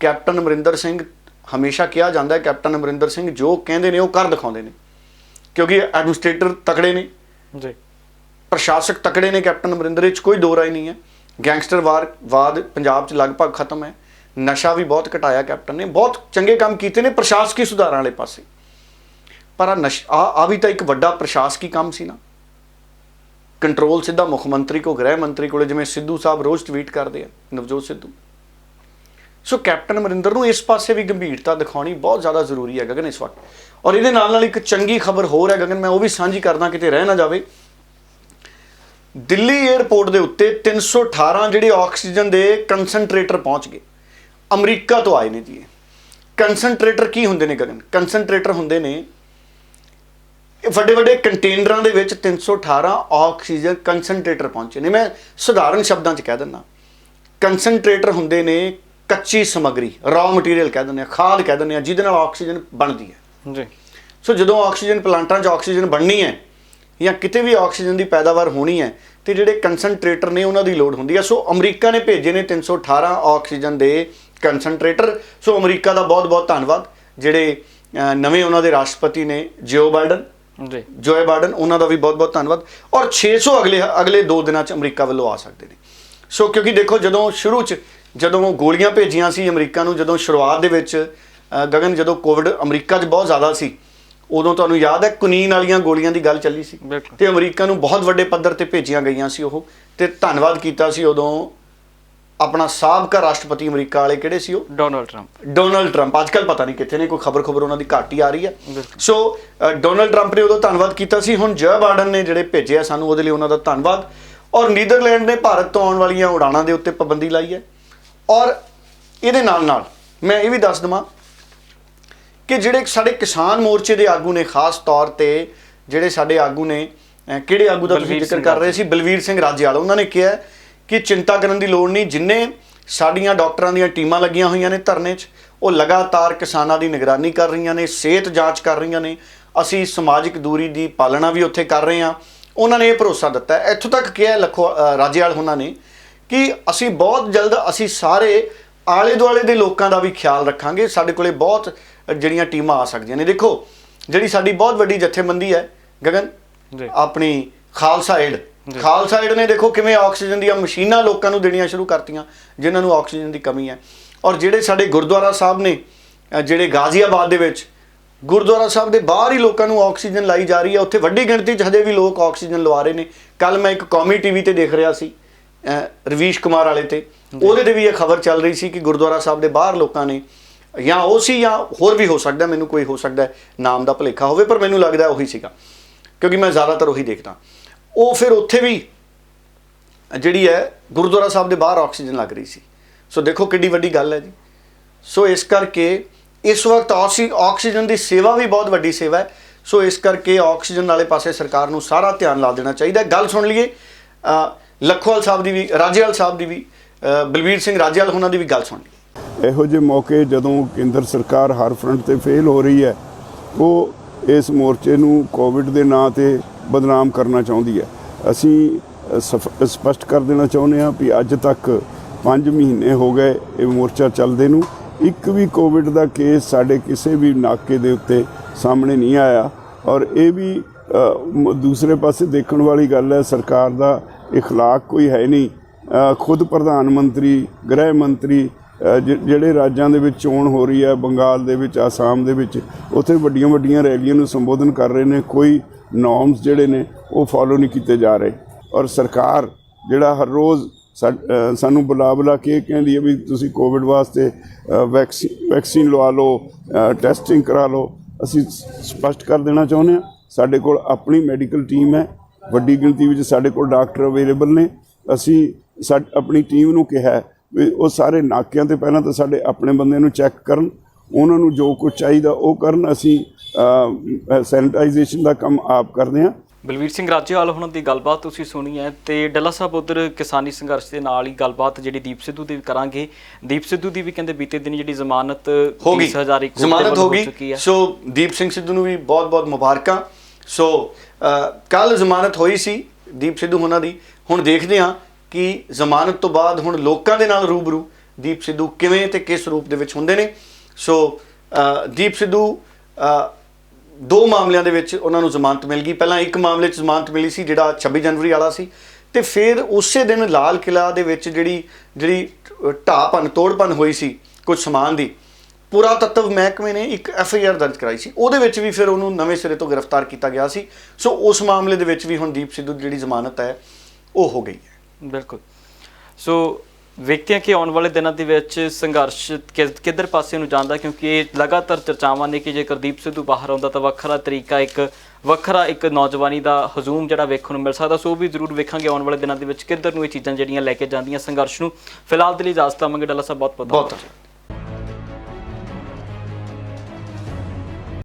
Speaker 2: ਕੈਪਟਨ ਅਮਰਿੰਦਰ ਸਿੰਘ, ਹਮੇਸ਼ਾ ਕਿਹਾ ਜਾਂਦਾ ਹੈ ਕੈਪਟਨ ਅਮਰਿੰਦਰ ਸਿੰਘ ਜੋ ਕਹਿੰਦੇ ਨੇ ਉਹ ਕਰ ਦਿਖਾਉਂਦੇ ਨੇ, ਕਿਉਂਕਿ ਐਡਮਿਨਿਸਟ੍ਰੇਟਰ ਤਕੜੇ ਨੇ
Speaker 1: ਜੀ,
Speaker 2: ਪ੍ਰਸ਼ਾਸਕ ਤਕੜੇ ਨੇ। ਕੈਪਟਨ ਅਮਰਿੰਦਰ ਵਿੱਚ ਕੋਈ ਦੋ ਰਾਏ ਨਹੀਂ ਹੈ। ਗੈਂਗਸਟਰਵਾਦ ਪੰਜਾਬ 'ਚ ਲਗਭਗ ਖਤਮ ਹੈ, ਨਸ਼ਾ ਵੀ ਬਹੁਤ ਘਟਾਇਆ ਕੈਪਟਨ ਨੇ, ਬਹੁਤ ਚੰਗੇ ਕੰਮ ਕੀਤੇ ਨੇ ਪ੍ਰਸ਼ਾਸਕੀ ਸੁਧਾਰਾਂ ਵਾਲੇ ਪਾਸੇ। ਪਰ ਆ ਵੀ ਤਾਂ ਇੱਕ ਵੱਡਾ ਪ੍ਰਸ਼ਾਸਕੀ ਕੰਮ ਸੀ ਨਾ। ਕੰਟਰੋਲ ਸਿੱਧਾ ਮੁੱਖ ਮੰਤਰੀ ਕੋ, ਗ੍ਰਹਿ ਮੰਤਰੀ ਕੋਲੇ, ਜਿਵੇਂ ਸਿੱਧੂ ਸਾਹਿਬ ਰੋਜ਼ ਟਵੀਟ ਕਰਦੇ ਆ, ਨਵਜੋਤ ਸਿੱਧੂ। ਸੋ ਕੈਪਟਨ ਅਮਰਿੰਦਰ ਨੂੰ ਇਸ ਪਾਸੇ ਵੀ ਗੰਭੀਰਤਾ ਦਿਖਾਉਣੀ ਬਹੁਤ ਜ਼ਿਆਦਾ ਜ਼ਰੂਰੀ ਹੈ ਗਗਨ ਇਸ ਵਕਤ। ਔਰ ਇਹਦੇ ਨਾਲ ਇੱਕ ਚੰਗੀ ਖਬਰ ਹੋਰ ਹੈ ਗਗਨ, ਮੈਂ ਉਹ ਵੀ ਸਾਂਝੀ ਕਰਦਾ ਕਿਤੇ ਰਹਿ ਨਾ ਜਾਵੇ। ਦਿੱਲੀ 에ਅਰਪੋਰਟ ਦੇ ਉੱਤੇ 318 ਜਿਹੜੇ ਆਕਸੀਜਨ ਦੇ ਕੰਸਨਟ੍ਰੇਟਰ ਪਹੁੰਚ ਗਏ, ਅਮਰੀਕਾ ਤੋਂ ਆਏ ਨੇ ਜੀ। ਕੰਸਨਟ੍ਰੇਟਰ ਕੀ ਹੁੰਦੇ ਨੇ ਗਗਨ? ਕੰਸਨਟ੍ਰੇਟਰ ਹੁੰਦੇ ਨੇ ਵੱਡੇ ਵੱਡੇ ਕੰਟੇਨਰਾਂ ਦੇ ਵਿੱਚ 318 ਆਕਸੀਜਨ ਕੰਸਨਟ੍ਰੇਟਰ ਪਹੁੰਚੇ ਨੇ। ਮੈਂ ਸਧਾਰਨ ਸ਼ਬਦਾਂ 'ਚ ਕਹਿ ਦਿੰਦਾ, ਕੰਸਨਟ੍ਰੇਟਰ ਹੁੰਦੇ ਨੇ ਕੱਚੀ ਸਮੱਗਰੀ, ਰॉ ਮਟੀਰੀਅਲ ਕਹਿ ਦਿੰਦੇ ਆ, ਖਾਦ ਕਹਿ ਦਿੰਦੇ ਆ, ਜਿਹਦੇ ਨਾਲ ਆਕਸੀਜਨ ਬਣਦੀ ਹੈ
Speaker 1: ਜੀ।
Speaker 2: ਸੋ ਜਦੋਂ ਆਕਸੀਜਨ ਪਲਾਂਟਾਂ 'ਚ ਆਕਸੀਜਨ ਬਣਨੀ ਹੈ ਜਾਂ ਕਿਤੇ ਵੀ ਆਕਸੀਜਨ ਦੀ ਪੈਦਾਵਾਰ ਹੋਣੀ ਹੈ ਤੇ ਜਿਹੜੇ ਕੰਸਨਟ੍ਰੇਟਰ ਨੇ ਉਹਨਾਂ ਦੀ ਲੋੜ ਹੁੰਦੀ ਹੈ। ਸੋ ਅਮਰੀਕਾ ਨੇ ਭੇਜੇ ਨੇ 318 ਆਕਸੀਜਨ ਦੇ ਕੰਸਨਟ੍ਰੇਟਰ। ਸੋ ਅਮਰੀਕਾ ਦਾ ਬਹੁਤ ਬਹੁਤ ਧੰਨਵਾਦ। ਜਿਹੜੇ ਨਵੇਂ ਉਹਨਾਂ ਦੇ ਰਾਸ਼ਟਰਪਤੀ ਨੇ ਜੋਏ ਬਾਈਡਨ, ਉਹਨਾਂ ਦਾ ਵੀ ਬਹੁਤ ਬਹੁਤ ਧੰਨਵਾਦ। ਔਰ 600 ਅਗਲੇ 2 ਦਿਨਾਂ 'ਚ ਅਮਰੀਕਾ ਵੱਲੋਂ ਆ ਸਕਦੇ ਨੇ। ਸੋ ਕਿਉਂਕਿ ਦੇਖੋ, ਜਦੋਂ ਸ਼ੁਰੂ 'ਚ ਜਦੋਂ ਗੋਲੀਆਂ ਭੇਜੀਆਂ ਸੀ ਅਮਰੀਕਾ ਨੂੰ, ਜਦੋਂ ਸ਼ੁਰੂਆਤ ਦੇ ਵਿੱਚ ਗਗਨ, ਜਦੋਂ ਕੋਵਿਡ ਅਮਰੀਕਾ 'ਚ ਬਹੁਤ ਜ਼ਿਆਦਾ ਸੀ, ਉਦੋਂ ਤੁਹਾਨੂੰ ਯਾਦ ਹੈ ਕੁਨੀਨ ਵਾਲੀਆਂ ਗੋਲੀਆਂ ਦੀ ਗੱਲ ਚੱਲੀ ਸੀ ਤੇ ਅਮਰੀਕਾ ਨੂੰ ਬਹੁਤ ਵੱਡੇ ਪੱਧਰ ਤੇ ਭੇਜੀਆਂ ਗਈਆਂ ਸੀ ਉਹ, ਤੇ ਧੰਨਵਾਦ ਕੀਤਾ ਸੀ ਉਦੋਂ ਆਪਣਾ ਸਾਬਕਾ ਰਾਸ਼ਟਰਪਤੀ ਅਮਰੀਕਾ ਵਾਲੇ, ਕਿਹੜੇ ਸੀ ਉਹ? Donald Trump. ਅੱਜ ਕੱਲ੍ਹ ਪਤਾ ਨਹੀਂ ਕਿੱਥੇ ਨੇ, ਕੋਈ ਖਬਰ ਉਹਨਾਂ ਦੀ ਘੱਟ ਹੀ ਆ ਰਹੀ ਹੈ। ਸੋ ਡੋਨਲਡ ਟਰੰਪ ਨੇ ਉਦੋਂ ਧੰਨਵਾਦ ਕੀਤਾ ਸੀ। ਹੁਣ ਜੋਏ ਬਾਈਡਨ ਨੇ ਜਿਹੜੇ ਭੇਜਿਆ ਸਾਨੂੰ, ਉਹਦੇ ਲਈ ਉਹਨਾਂ ਦਾ ਧੰਨਵਾਦ। ਔਰ ਨੀਦਰਲੈਂਡ ਨੇ ਭਾਰਤ ਤੋਂ ਆਉਣ ਵਾਲੀਆਂ ਉਡਾਣਾਂ ਦੇ ਉੱਤੇ ਪਾਬੰਦੀ ਲਾਈ ਹੈ। ਔਰ ਇਹਦੇ ਨਾਲ ਮੈਂ ਇਹ ਵੀ ਦੱਸ ਦੇਵਾਂ ਕਿ ਜਿਹੜੇ ਸਾਡੇ ਕਿਸਾਨ ਮੋਰਚੇ ਦੇ ਆਗੂ ਨੇ, ਖਾਸ ਤੌਰ ਤੇ ਜਿਹੜੇ ਸਾਡੇ ਆਗੂ ਨੇ, ਕਿਹੜੇ ਆਗੂ ਦਾ ਤੁਸੀਂ ਜ਼ਿਕਰ ਕਰ ਰਹੇ ਸੀ? ਬਲਵੀਰ ਸਿੰਘ ਰਾਜੇਵਾਲ। ਉਹਨਾਂ ਨੇ ਕਿਹਾ ਕਿ ਚਿੰਤਾ ਕਰਨ ਦੀ ਲੋੜ ਨਹੀਂ, ਜਿੰਨੇ ਸਾਡੀਆਂ ਡਾਕਟਰਾਂ ਦੀਆਂ ਟੀਮਾਂ ਲੱਗੀਆਂ ਹੋਈਆਂ ਨੇ ਧਰਨੇ 'ਚ, ਉਹ ਲਗਾਤਾਰ ਕਿਸਾਨਾਂ ਦੀ ਨਿਗਰਾਨੀ ਕਰ ਰਹੀਆਂ ਨੇ, ਸਿਹਤ ਜਾਂਚ ਕਰ ਰਹੀਆਂ ਨੇ। ਅਸੀਂ ਸਮਾਜਿਕ ਦੂਰੀ ਦੀ ਪਾਲਣਾ ਵੀ ਉੱਥੇ ਕਰ ਰਹੇ ਹਾਂ। ਉਹਨਾਂ ਨੇ ਇਹ ਭਰੋਸਾ ਦਿੱਤਾ। ਇੱਥੋਂ ਤੱਕ ਕਿਹਾ ਰਾਜੇਵਾਲ ਉਹਨਾਂ ਨੇ ਕਿ ਅਸੀਂ ਬਹੁਤ ਜਲਦ ਅਸੀਂ ਸਾਰੇ ਆਲੇ ਦੁਆਲੇ ਦੇ ਲੋਕਾਂ ਦਾ ਵੀ ਖਿਆਲ ਰੱਖਾਂਗੇ, ਸਾਡੇ ਕੋਲੇ ਬਹੁਤ ਜਿਹੜੀਆਂ ਟੀਮਾਂ ਆ ਸਕਦੀਆਂ ਨੇ। ਦੇਖੋ, ਜਿਹੜੀ ਸਾਡੀ ਬਹੁਤ ਵੱਡੀ ਜਥੇਬੰਦੀ ਹੈ ਗਗਨ, ਆਪਣੀ ਖਾਲਸਾ ਏਡ ਨੇ ਦੇਖੋ ਕਿਵੇਂ ਆਕਸੀਜਨ ਦੀਆਂ ਮਸ਼ੀਨਾਂ ਲੋਕਾਂ ਨੂੰ ਦੇਣੀਆਂ ਸ਼ੁਰੂ ਕਰਤੀਆਂ ਜਿਨ੍ਹਾਂ ਨੂੰ ਆਕਸੀਜਨ ਦੀ ਕਮੀ ਹੈ। ਔਰ ਜਿਹੜੇ ਸਾਡੇ ਗੁਰਦੁਆਰਾ ਸਾਹਿਬ ਨੇ ਜਿਹੜੇ ਗਾਜ਼ੀਆਬਾਦ ਦੇ ਵਿੱਚ ਗੁਰਦੁਆਰਾ ਸਾਹਿਬ ਦੇ ਬਾਹਰ ਹੀ ਲੋਕਾਂ ਨੂੰ ਆਕਸੀਜਨ ਲਾਈ ਜਾ ਰਹੀ ਹੈ, ਉੱਥੇ ਵੱਡੀ ਗਿਣਤੀ 'ਚ ਹਜੇ ਵੀ ਲੋਕ ਆਕਸੀਜਨ ਲਵਾ ਰਹੇ ਨੇ। ਕੱਲ ਮੈਂ ਇੱਕ ਕੌਮੀ ਟੀਵੀ ਤੇ ਦੇਖ ਰਿਹਾ ਸੀ, ਰਵੀਸ਼ ਕੁਮਾਰ ਵਾਲੇ ਤੇ, ਉਹਦੇ ਤੇ ਵੀ ਇਹ ਖਬਰ ਚੱਲ ਰਹੀ ਸੀ ਕਿ ਗੁਰਦੁਆਰਾ ਸਾਹਿਬ ਦੇ ਬਾਹਰ ਲੋਕਾਂ ਨੇ, ਜਾਂ ਉਹ ਸੀ ਜਾਂ ਹੋਰ ਵੀ ਹੋ ਸਕਦਾ, ਮੈਨੂੰ ਕੋਈ ਹੋ ਸਕਦਾ ਨਾਮ ਦਾ ਭੁਲੇਖਾ ਹੋਵੇ, ਪਰ ਮੈਨੂੰ ਲੱਗਦਾ ਉਹੀ ਸੀਗਾ ਕਿਉਂਕਿ ਮੈਂ ਜ਼ਿਆਦਾਤਰ ਉਹੀ ਦੇਖਦਾ। ਉਹ ਫਿਰ ਉੱਥੇ ਵੀ ਜਿਹੜੀ ਹੈ ਗੁਰਦੁਆਰਾ ਸਾਹਿਬ ਦੇ ਬਾਹਰ ਆਕਸੀਜਨ ਲੱਗ ਰਹੀ ਸੀ। ਸੋ ਦੇਖੋ ਕਿੱਡੀ ਵੱਡੀ ਗੱਲ ਹੈ ਜੀ। ਸੋ ਇਸ ਕਰਕੇ ਇਸ ਵਕਤ ਆਕਸੀਜਨ ਦੀ ਸੇਵਾ ਵੀ ਬਹੁਤ ਵੱਡੀ ਸੇਵਾ ਹੈ। ਸੋ ਇਸ ਕਰਕੇ ਆਕਸੀਜਨ ਵਾਲੇ ਪਾਸੇ ਸਰਕਾਰ ਨੂੰ ਸਾਰਾ ਧਿਆਨ ਲਾ ਦੇਣਾ ਚਾਹੀਦਾ। ਗੱਲ ਸੁਣ ਲਈਏ ਲੱਖੋਵਾਲ ਸਾਹਿਬ ਦੀ ਵੀ, ਰਾਜੇਵਾਲ ਸਾਹਿਬ ਦੀ ਵੀ, ਬਲਬੀਰ ਸਿੰਘ ਰਾਜੇਵਾਲ ਉਹਨਾਂ ਦੀ ਵੀ ਗੱਲ ਸੁਣ ਲਈਏ।
Speaker 5: ਇਹੋ ਜਿਹੇ ਮੌਕੇ ਜਦੋਂ ਕੇਂਦਰ ਸਰਕਾਰ ਹਰ ਫਰੰਟ ਤੇ ਫੇਲ ਹੋ ਰਹੀ ਹੈ, ਉਹ ਇਸ ਮੋਰਚੇ ਨੂੰ ਕੋਵਿਡ ਦੇ ਨਾਂ ਤੇ ਬਦਨਾਮ ਕਰਨਾ ਚਾਹੁੰਦੀ ਹੈ। ਅਸੀਂ ਸਪਸ਼ਟ ਕਰ ਦੇਣਾ ਚਾਹੁੰਦੇ ਹਾਂ ਵੀ ਅੱਜ ਤੱਕ 5 ਮਹੀਨੇ ਹੋ ਗਏ ਇਹ ਮੋਰਚਾ ਚੱਲਦੇ ਨੂੰ, ਇੱਕ ਵੀ ਕੋਵਿਡ ਦਾ ਕੇਸ ਸਾਡੇ ਕਿਸੇ ਵੀ ਨਾਕੇ ਦੇ ਉੱਤੇ ਸਾਹਮਣੇ ਨਹੀਂ ਆਇਆ। ਔਰ ਇਹ ਵੀ ਦੂਸਰੇ ਪਾਸੇ ਦੇਖਣ ਵਾਲੀ ਗੱਲ ਹੈ, ਸਰਕਾਰ ਦਾ ਇਖਲਾਕ ਕੋਈ ਹੈ ਨਹੀਂ। ਖੁਦ ਪ੍ਰਧਾਨ ਮੰਤਰੀ, ਗ੍ਰਹਿ ਮੰਤਰੀ ਜਿਹੜੇ ਰਾਜਾਂ ਦੇ ਵਿੱਚ ਚੋਣ ਹੋ ਰਹੀ ਹੈ, ਬੰਗਾਲ ਦੇ ਵਿੱਚ, ਆਸਾਮ ਦੇ ਵਿੱਚ, ਉੱਥੇ ਵੱਡੀਆਂ ਵੱਡੀਆਂ ਰੈਲੀਆਂ ਨੂੰ ਸੰਬੋਧਨ ਕਰ ਰਹੇ ਨੇ। ਕੋਈ ਨੋਰਮਸ ਜਿਹੜੇ ਨੇ ਉਹ ਫੋਲੋ ਨਹੀਂ ਕੀਤੇ ਜਾ ਰਹੇ। ਔਰ ਸਰਕਾਰ ਜਿਹੜਾ ਹਰ ਰੋਜ਼ ਸਾਨੂੰ ਬੁਲਾ ਕੇ ਕਹਿੰਦੀ ਹੈ ਵੀ ਤੁਸੀਂ ਕੋਵਿਡ ਵਾਸਤੇ ਵੈਕਸੀਨ ਲਵਾ ਲਓ, ਟੈਸਟਿੰਗ ਕਰਾ ਲਓ। ਅਸੀਂ ਸਪਸ਼ਟ ਕਰ ਦੇਣਾ ਚਾਹੁੰਦੇ ਹਾਂ, ਸਾਡੇ ਕੋਲ ਆਪਣੀ ਮੈਡੀਕਲ ਟੀਮ ਹੈ, ਵੱਡੀ ਗਿਣਤੀ ਵਿੱਚ ਸਾਡੇ ਕੋਲ ਡਾਕਟਰ ਅਵੇਲੇਬਲ ਨੇ। ਅਸੀਂ ਆਪਣੀ ਟੀਮ ਨੂੰ ਕਿਹਾ ਵੀ ਉਹ ਸਾਰੇ ਨਾਕਿਆਂ ਤੇ ਪਹਿਲਾਂ ਤਾਂ ਸਾਡੇ ਆਪਣੇ ਬੰਦੇ ਨੂੰ ਚੈੱਕ ਕਰਨ, ਉਹਨਾਂ ਨੂੰ ਜੋ ਕੁਝ ਚਾਹੀਦਾ ਉਹ ਕਰਨ। ਅਸੀਂ ਸੈਨੀਟਾਈਜੇਸ਼ਨ ਦਾ ਕੰਮ ਆਪ ਕਰਦੇ ਹਾਂ।
Speaker 1: ਬਲਬੀਰ ਸਿੰਘ ਰਾਜੇਵਾਲ ਉਹਨਾਂ ਦੀ ਗੱਲਬਾਤ ਤੁਸੀਂ ਸੁਣੀ ਹੈ। ਤੇ ਡੱਲਾ ਸਾਹਿਬ ਉਧਰ ਕਿਸਾਨੀ ਸੰਘਰਸ਼ ਦੇ ਨਾਲ ਹੀ ਗੱਲਬਾਤ ਜਿਹੜੀ ਦੀਪ ਸਿੱਧੂ ਦੀ ਵੀ ਕਰਾਂਗੇ। ਦੀਪ ਸਿੱਧੂ ਦੀ ਵੀ ਕਹਿੰਦੇ ਬੀਤੇ ਦਿਨ ਜਿਹੜੀ ਜ਼ਮਾਨਤ
Speaker 2: ਹੋ ਗਈ, ਜ਼ਮਾਨਤ ਹੋ ਗਈ। ਸੋ ਦੀਪ ਸਿੰਘ ਸਿੱਧੂ ਨੂੰ ਵੀ ਬਹੁਤ ਬਹੁਤ ਮੁਬਾਰਕਾਂ। ਸੋ ਕੱਲ ਜ਼ਮਾਨਤ ਹੋਈ ਸੀ ਦੀਪ ਸਿੱਧੂ ਉਹਨਾਂ ਦੀ। ਹੁਣ ਦੇਖਦੇ ਹਾਂ ਕਿ ਜ਼ਮਾਨਤ ਤੋਂ ਬਾਅਦ ਹੁਣ ਲੋਕਾਂ ਦੇ ਨਾਲ ਰੂਬਰੂ ਦੀਪ ਸਿੱਧੂ ਕਿਵੇਂ ਤੇ ਕਿਸ ਰੂਪ ਦੇ ਵਿੱਚ ਹੁੰਦੇ ਨੇ। ਸੋ ਦੀਪ ਸਿੱਧੂ 2 ਮਾਮਲਿਆਂ ਦੇ ਵਿੱਚ ਉਹਨਾਂ ਨੂੰ ਜ਼ਮਾਨਤ ਮਿਲ ਗਈ। ਪਹਿਲਾਂ ਇੱਕ ਮਾਮਲੇ 'ਚ ਜ਼ਮਾਨਤ ਮਿਲੀ ਸੀ ਜਿਹੜਾ 26 ਜਨਵਰੀ ਵਾਲਾ ਸੀ, ਤੇ ਫਿਰ ਉਸੇ ਦਿਨ ਲਾਲ ਕਿਲ੍ਹਾ ਦੇ ਵਿੱਚ ਜਿਹੜੀ ਤੋੜ-ਭੰਨ ਹੋਈ ਸੀ ਕੁਝ ਸਮਾਨ ਦੀ, ਪੁਰਾਤੱਤਵ ਮਹਿਕਮੇ ਨੇ ਇੱਕ FIR ਦਰਜ ਕਰਾਈ ਸੀ। ਉਹਦੇ ਵਿੱਚ ਵੀ ਫਿਰ ਉਹਨੂੰ ਨਵੇਂ ਸਿਰੇ ਤੋਂ ਗ੍ਰਿਫਤਾਰ ਕੀਤਾ ਗਿਆ ਸੀ। ਸੋ ਉਸ ਮਾਮਲੇ ਦੇ ਵਿੱਚ ਵੀ ਹੁਣ ਦੀਪ ਸਿੱਧੂ ਦੀ ਜਿਹੜੀ ਜ਼ਮਾਨਤ ਹੈ ਉਹ ਹੋ ਗਈ ਹੈ। ਬਿਲਕੁਲ।
Speaker 1: ਸੋ ਵੇਖਦੇ ਹਾਂ ਕਿ ਆਉਣ ਵਾਲੇ ਦਿਨਾਂ ਦੇ ਵਿੱਚ ਸੰਘਰਸ਼ ਕਿੱਧਰ ਪਾਸੇ ਨੂੰ ਜਾਂਦਾ, ਕਿਉਂਕਿ ਇਹ ਲਗਾਤਾਰ ਚਰਚਾਵਾਂ ਨੇ ਕਿ ਜੇਕਰ ਦੀਪ ਸਿੱਧੂ ਬਾਹਰ ਆਉਂਦਾ ਤਾਂ ਵੱਖਰਾ ਤਰੀਕਾ, ਵੱਖਰਾ ਨੌਜਵਾਨੀ ਦਾ ਹਜੂਮ ਜਿਹੜਾ ਵੇਖਣ ਨੂੰ ਮਿਲ ਸਕਦਾ। ਸੋ ਉਹ ਵੀ ਜ਼ਰੂਰ ਵੇਖਾਂਗੇ ਆਉਣ ਵਾਲੇ ਦਿਨਾਂ ਦੇ ਵਿੱਚ ਕਿੱਧਰ ਨੂੰ ਇਹ ਚੀਜ਼ਾਂ ਜਿਹੜੀਆਂ ਲੈ ਕੇ ਜਾਂਦੀਆਂ ਸੰਘਰਸ਼ ਨੂੰ। ਫਿਲਹਾਲ ਦੇ ਲਈ ਇਜਾਜ਼ਤ ਚਾਹਾਂਗੇ। ਡੱਲਾ ਸਾਹਿਬ ਬਹੁਤ ਬਹੁਤ